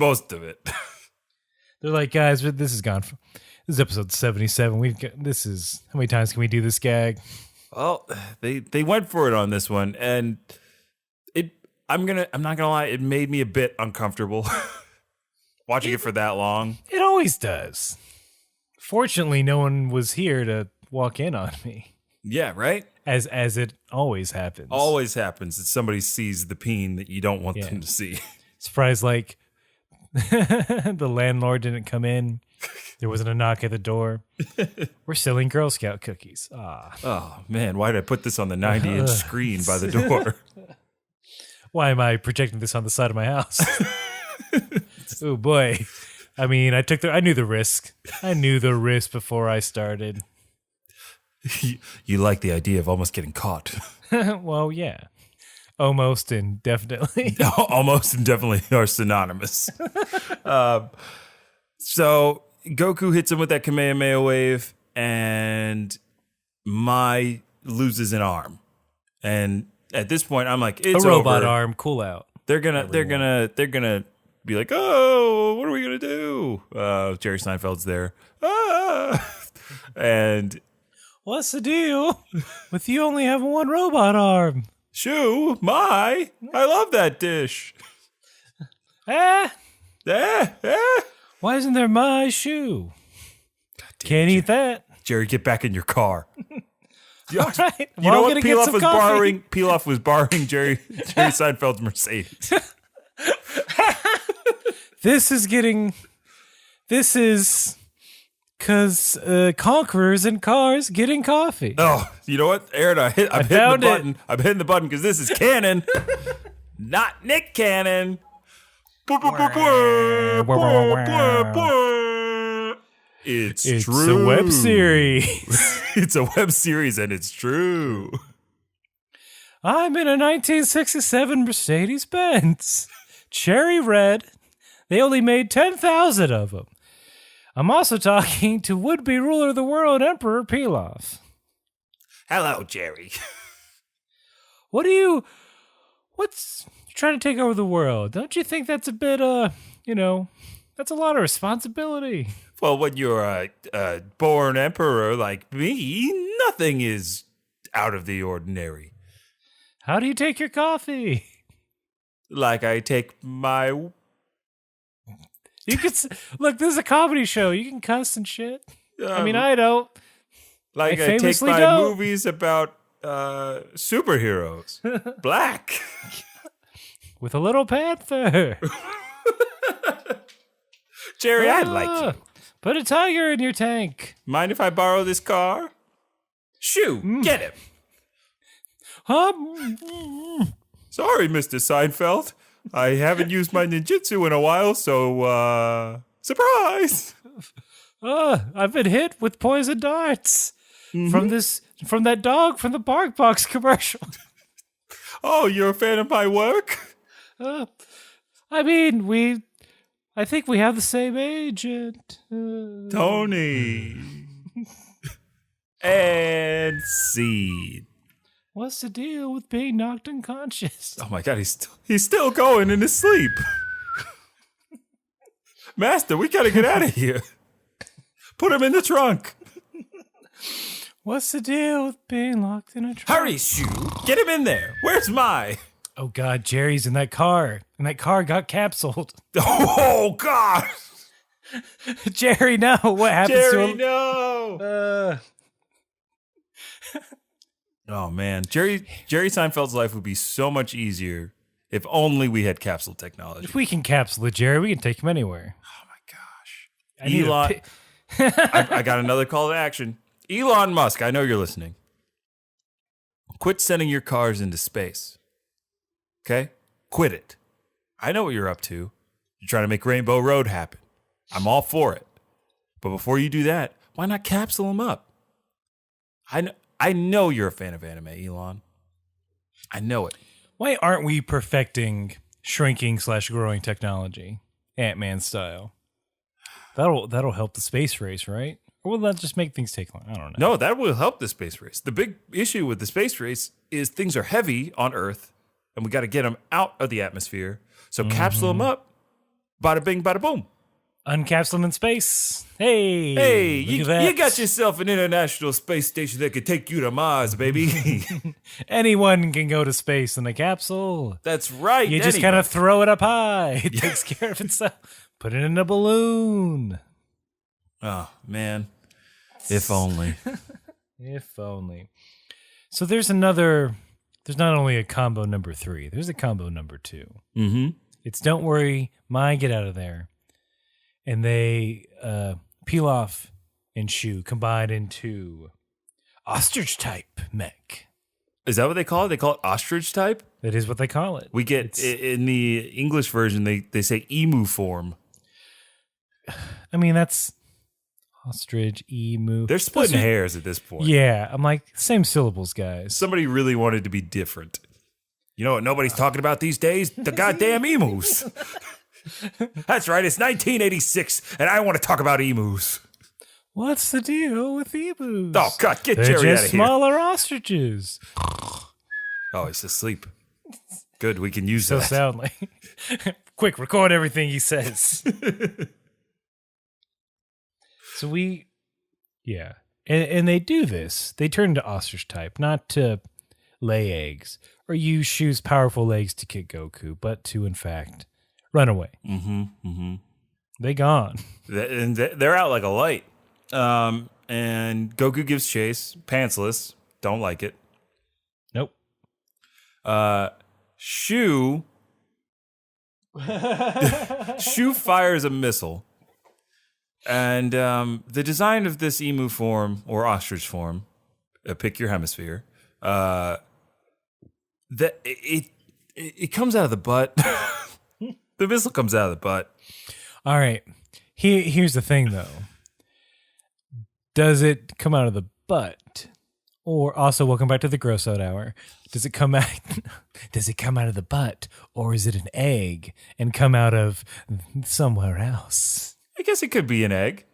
They're like, guys, this is gone. This is episode 77. How many times can we do this gag? Well, they went for it on this one, and I'm not gonna lie, it made me a bit uncomfortable watching it for that long. It always does. Fortunately, no one was here to walk in on me. Yeah, right? As it always happens. Always happens that somebody sees the peen that you don't want them to see. Surprise, like the landlord didn't come in. There wasn't a knock at the door. We're selling Girl Scout cookies. Oh, man, why did I put this on the 90-inch screen by the door? Why am I projecting this on the side of my house? Oh, boy. I mean, I knew the risk. I knew the risk before I started. You like the idea of almost getting caught. Well, yeah. Almost and definitely. Almost and definitely are synonymous. So Goku hits him with that Kamehameha wave, and Mai loses an arm. And at this point, I'm like, it's a robot over. arm, cool out. They're gonna be like, oh, what are we gonna do? Jerry Seinfeld's there. And what's the deal with you only having one robot arm? Shu, Mai, I love that dish. Why isn't there my shoe? Can't eat that. Jerry, get back in your car. All right. You know what? Pilaf was borrowing Jerry Seinfeld's Mercedes. This is because conquerors in cars getting coffee. Oh, you know what, Aaron? I'm hitting the button. I'm hitting the button because this is canon, not Nick Cannon. It's true. It's a web series. It's a web series, and it's true. I'm in a 1967 Mercedes-Benz. Cherry red. They only made 10,000 of them. I'm also talking to would-be ruler of the world, Emperor Pilaf. Hello, Jerry. You're trying to take over the world. Don't you think that's a bit, that's a lot of responsibility? Well, when you're a born emperor like me, nothing is out of the ordinary. How do you take your coffee? Like I take my... You could look. This is a comedy show. You can cuss and shit. I mean, I don't. Like I take my movies about superheroes. Black. With a little panther. Jerry, I'd like you. Put a tiger in your tank. Mind if I borrow this car? Shoo, get him. Sorry, Mr. Seinfeld. I haven't used my ninjutsu in a while, so, surprise. I've been hit with poison darts from that dog from the Bark Box commercial. Oh, you're a fan of my work? I think we have the same agent. Tony. And scene. What's the deal with being knocked unconscious? Oh my God, he's still going in his sleep. Master, we gotta get out of here. Put him in the trunk. What's the deal with being locked in a trunk? Hurry, Shoo. Get him in there. Where's my? Oh God, Jerry's in that car. And that car got capsuled. Oh God. Jerry, no. What happens to Jerry, him? no. Oh man, Jerry Seinfeld's life would be so much easier if only we had capsule technology. If we can capsule it, Jerry, we can take him anywhere. Oh my gosh. Elon, I got another call to action. Elon Musk, I know you're listening. Quit sending your cars into space. Okay? Quit it. I know what you're up to. You're trying to make Rainbow Road happen. I'm all for it. But before you do that, why not capsule them up? I know you're a fan of anime, Elon. I know it. Why aren't we perfecting shrinking/growing technology, Ant-Man style? That'll help the space race, right? Or will that just make things take long? I don't know. No, that will help the space race. The big issue with the space race is things are heavy on Earth, and we got to get them out of the atmosphere. So capsule them up. Bada bing, bada boom. Uncapsule them in space. Hey. Hey, look you at that. got yourself an international space station that could take you to Mars, baby. Anyone can go to space in a capsule. That's right. You just kind of throw it up high. It takes care of itself. Put it in a balloon. Oh, man. If only. If only. So there's not only a combo number 3, there's a combo number 2. Mm-hmm. It's Don't Worry, My Get Out of There. And they, Pilaf and Shu combine into ostrich type mech. Is that what they call it? They call it ostrich type? That is what they call it. We get, in the English version, they say emu form. I mean, that's ostrich, emu. They're splitting hairs at this point. Yeah, I'm like, same syllables, guys. Somebody really wanted to be different. You know what nobody's talking about these days? The goddamn emus. That's right, it's 1986, and I want to talk about emus. What's the deal with emus? Oh, God, get They're Jerry out just of here. smaller ostriches. Oh, he's asleep. Good, we can use So that. soundly. Quick, record everything he says. So and they do this. They turn to ostrich type, not to lay eggs or use Shu's powerful legs to kick Goku, but to, in fact, run away. Mm-hmm, mm-hmm. They gone. And they're out like a light. And Goku gives chase, pantsless. Don't like it. Nope. Shu fires a missile. And the design of this emu form or ostrich form, pick your hemisphere, that it comes out of the butt. The missile comes out of the butt. All right. Here's the thing, though. Does it come out of the butt? Or also, welcome back to the Gross Out Hour. Does it come out of the butt? Or is it an egg and come out of somewhere else? I guess it could be an egg.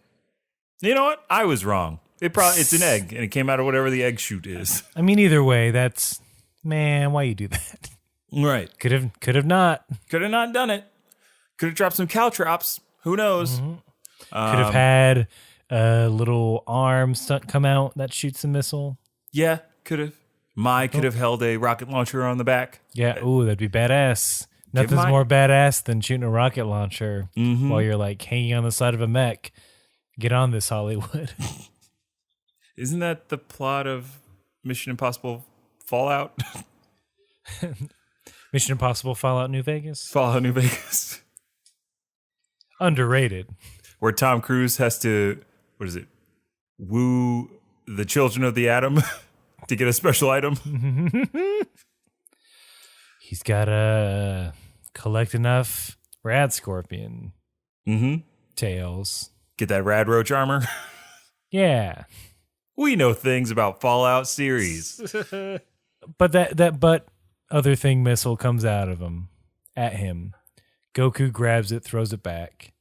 You know what? I was wrong. It's an egg, and it came out of whatever the egg shoot is. I mean, either way, why you do that? Right. Could have not. Could have not done it. Could have dropped some caltrops. Who knows? Mm-hmm. Could have had a little arm come out that shoots a missile. Yeah, could have. Could have held a rocket launcher on the back. Yeah, ooh, that'd be badass. Nothing's more badass than shooting a rocket launcher while you're like hanging on the side of a mech. Get on this, Hollywood. Isn't that the plot of Mission Impossible Fallout. Mission Impossible Fallout New Vegas. Fallout New Vegas. Underrated. Where Tom Cruise has to, woo the children of the atom to get a special item. He's got to collect enough rad scorpion tails. Get that rad roach armor. Yeah. We know things about Fallout series. But that other thing missile comes out of him at him. Goku grabs it, throws it back,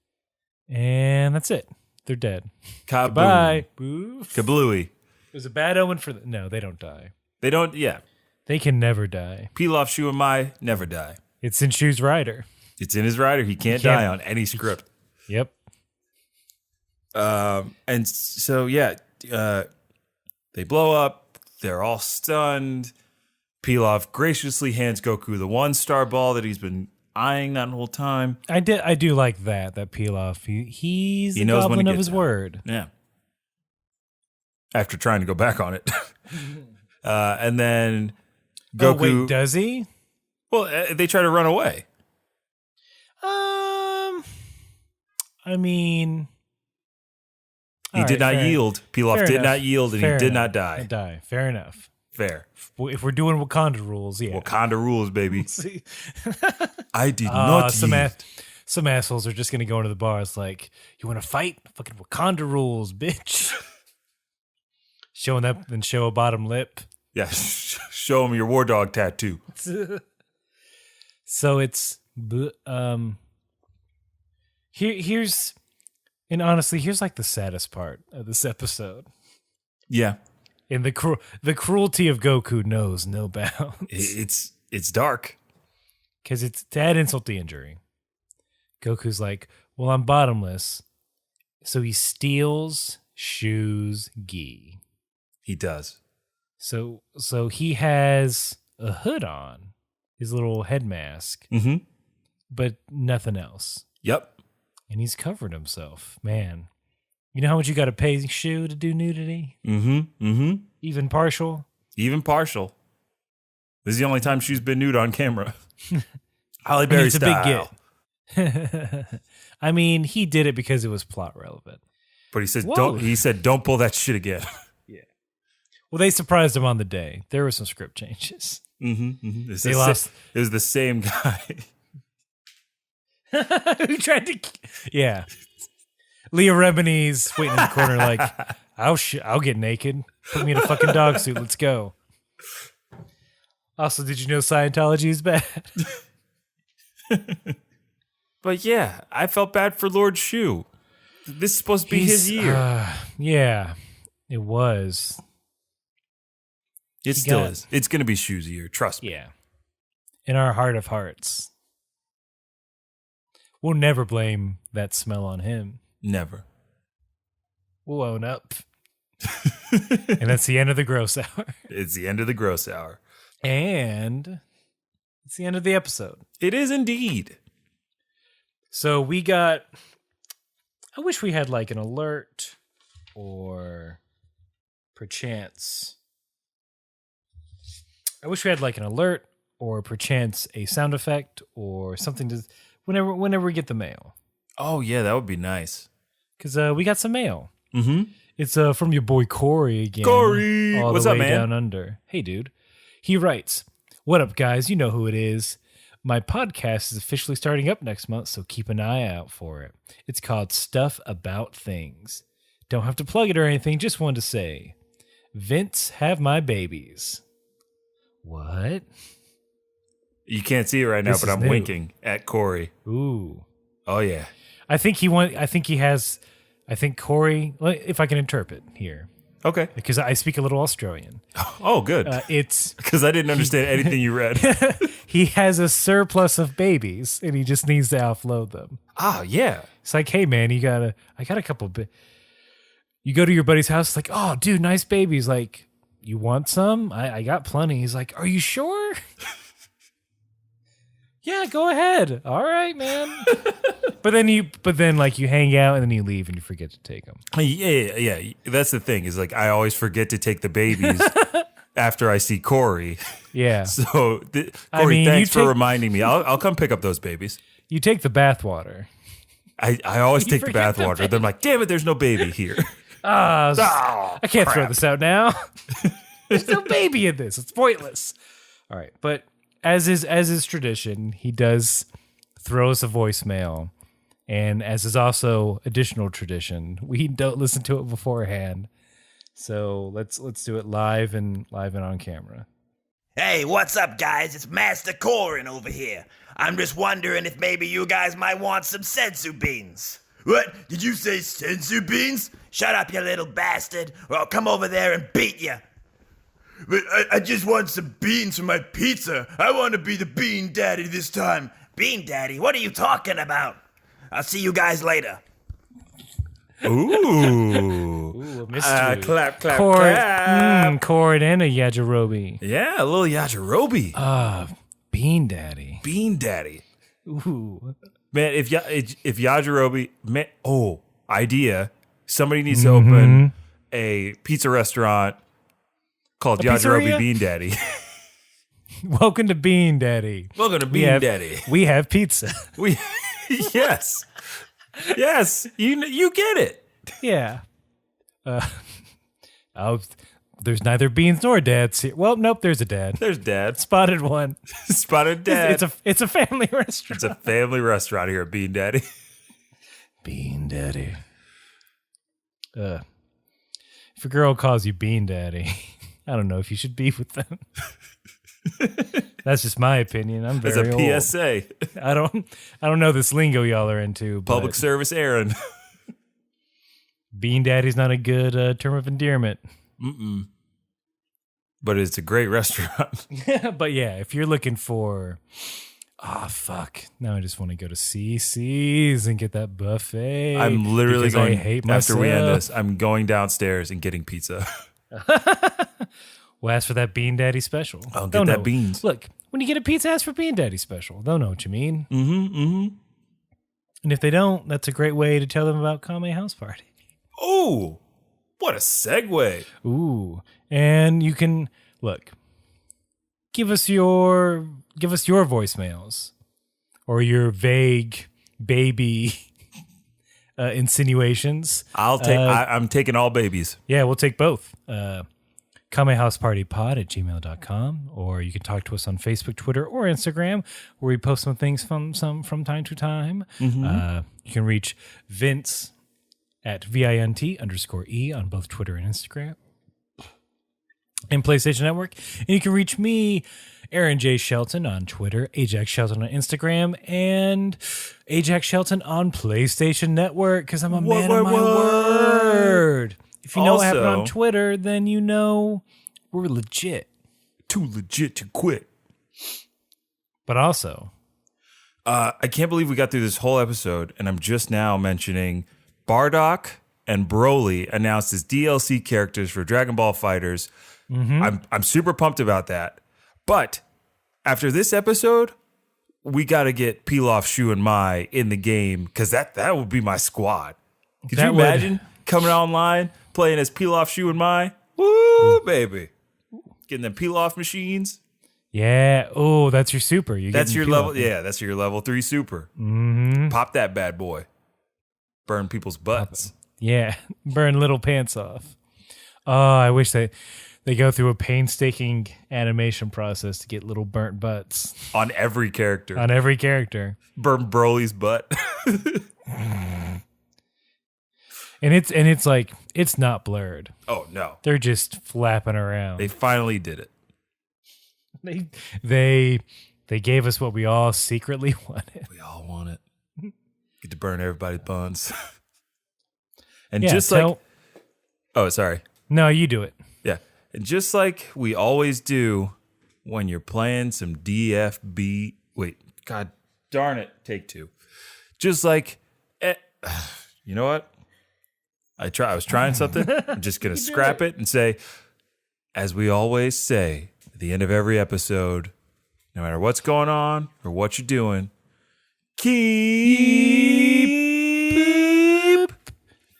and that's it. They're dead. Goodbye. Kablooey. It was a bad omen for them. No, they don't die. They don't, yeah. They can never die. Pilaf, Shu, and Mai never die. It's in Shu's rider. It's in his rider. He can't die on any script. Yep. And so, yeah, they blow up. They're all stunned. Pilaf graciously hands Goku the 1-star ball that he's been eyeing that whole time. I do like that Pilaf. He's he a knows goblin when of his word. Yeah. After trying to go back on it. And then Goku... Oh, wait, does he? Well, they try to run away. I mean... He did not yield. Pilaf did not yield, and he did not die. Fair enough. Fair. If we're doing Wakanda rules, yeah. Wakanda rules, baby. I did not yield. Some assholes are just going to go into the bar. It's like, you want to fight? Fucking Wakanda rules, bitch. Showing up and show a bottom lip. Yeah, show him your war dog tattoo. So it's... Here's... And honestly, here's like the saddest part of this episode. Yeah. And the cruelty of Goku knows no bounds. It's dark. Because it's to add insult to injury. Goku's like, well, I'm bottomless. So he steals Shu's gi. He does. So he has a hood on, his little head mask, but nothing else. Yep. And he's covered himself. Man. You know how much you got to pay Shu to do nudity? Even partial? Even partial. This is the only time she's been nude on camera. Halle Berry style. It's a big get. I mean, he did it because it was plot relevant. But he said, don't pull that shit again. Yeah. Well, they surprised him on the day. There were some script changes. They lost. It was the same guy. Who tried to... Yeah. Leah Remini's waiting in the corner like, I'll get naked. Put me in a fucking dog suit. Let's go. Also, did you know Scientology is bad? But yeah, I felt bad for Lord Shu. This is supposed to be his year. Yeah, it was. It still is. It's going to be Shu's year. Trust me. Yeah. In our heart of hearts. We'll never blame that smell on him. Never. We'll own up. And that's the end of the gross hour. It's the end of the gross hour. And it's the end of the episode. It is indeed. So we got... I wish we had like an alert or perchance... I wish we had like an alert or perchance a sound effect or something to... Whenever we get the mail. Oh, yeah, that would be nice. Because we got some mail. It's from your boy Corey again. Corey! All What's the up, way man? down under. Hey, dude. He writes, what up, guys? You know who it is. My podcast is officially starting up next month, so keep an eye out for it. It's called Stuff About Things. Don't have to plug it or anything. Just wanted to say, Vince, have my babies. What? You can't see it right now, This but is I'm new. winking at Corey. Ooh. Oh, yeah. I think Corey, if I can interpret here, Okay. because I speak a little Australian. Oh, good. It's Because I didn't understand anything you read. he has a surplus of babies and he just needs to offload them. Ah, yeah. It's like, hey man, I got a couple you go to your buddy's house, it's like, oh dude, nice babies. Like, you want some? I got plenty. He's like, are you sure? Yeah, go ahead. All right, man. But then like you hang out and then you leave and you forget to take them. Yeah. That's the thing is like I always forget to take the babies. after I see Corey. Yeah. So, I Corey, mean, thanks for reminding me. I'll come pick up those babies. You take the bathwater. I always take the forget the bathwater. Then I'm like, damn it, there's no baby here. I can't throw this out now. There's no baby in this. It's pointless. All right, but as is tradition, he does throw us a voicemail, and as is also additional tradition, we don't listen to it beforehand. So let's do it live and on camera. Hey, what's up, guys? It's Master Corin over here. I'm just wondering if maybe you guys might want some sensu beans. What? Did you say sensu beans? Shut up, you little bastard, or I'll come over there and beat you. But I just want some beans for my pizza. I want to be the bean daddy this time. Bean daddy? What are you talking about? I'll see you guys later. Ooh. A mystery. Clap, clap, Cord, clap. Cord and a Yajirobe. Yeah, a little Yajirobe. Bean Daddy. Bean Daddy. Ooh. Man, if Yajirobe, idea. Somebody needs to open a pizza restaurant called Yajirobe pizzeria? Bean Daddy. Welcome to Bean Daddy. Welcome to Bean Daddy. We have pizza. Yes. Yes, you get it. Yeah. There's neither beans nor dads here. Well, nope, there's a dad. There's Dad. Spotted one. Spotted Dad. It's a family restaurant. It's a family restaurant here at Bean Daddy. Bean Daddy. If a girl calls you Bean Daddy, I don't know if you should be with them. That's just my opinion. I'm It's very a old. PSA. I don't know this lingo y'all are into. But Public service errand. Bean Daddy's not a good term of endearment. But it's a great restaurant. But yeah, if you're looking for, fuck, now I just want to go to CC's and get that buffet. I'm literally because going, I hate after we end myself. this, I'm going downstairs and getting pizza. Well, ask for that Bean Daddy special. I'll get They'll that know. beans. Look, when you get a pizza, ask for Bean Daddy special. They'll know what you mean. Mm-hmm. And if they don't, that's a great way to tell them about Kame House Party. Oh, what a segue. Ooh. And you can give us your voicemails or your vague baby insinuations. I'll take. I'm taking all babies. Yeah, we'll take both. kamehousepartypod@gmail.com, or you can talk to us on Facebook, Twitter, or Instagram, where we post some things from time to time. You can reach Vince at VINT_E on both Twitter and Instagram and PlayStation Network. And you can reach me, Aaron J. Shelton, on Twitter, Ajax Shelton on Instagram, and Ajax Shelton on PlayStation Network, because I'm a man of my word. If you know what happened on Twitter, then you know we're legit. Too legit to quit. But also, I can't believe we got through this whole episode, and I'm just now mentioning Bardock and Broly announced as DLC characters for Dragon Ball FighterZ. I'm super pumped about that. But after this episode, we got to get Pilaf, Shu, and Mai in the game, because that would be my squad. Could you imagine coming online, playing as Pilaf, Shu, and Mai? Woo, baby. Getting them Pilaf machines. yeah. Oh, that's your super. That's your level. Yeah, that's your level 3 super. Pop that bad boy. Burn people's butts. Yeah. Burn little pants off. Oh, I wish they go through a painstaking animation process to get little burnt butts On every character. on every character. Burn Broly's butt. And it's like, it's not blurred. Oh, no. They're just flapping around. They finally did it. They gave us what we all secretly wanted. We all want it. Get to burn everybody's buns. And Yeah, just like... Oh, sorry. No, you do it. Yeah. And just like we always do when you're playing some DFB... Wait. God darn it. Take 2. Just like... you know what? I was trying something. I'm just going to scrap it and say, as we always say at the end of every episode, no matter what's going on or what you're doing, keep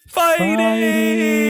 fighting.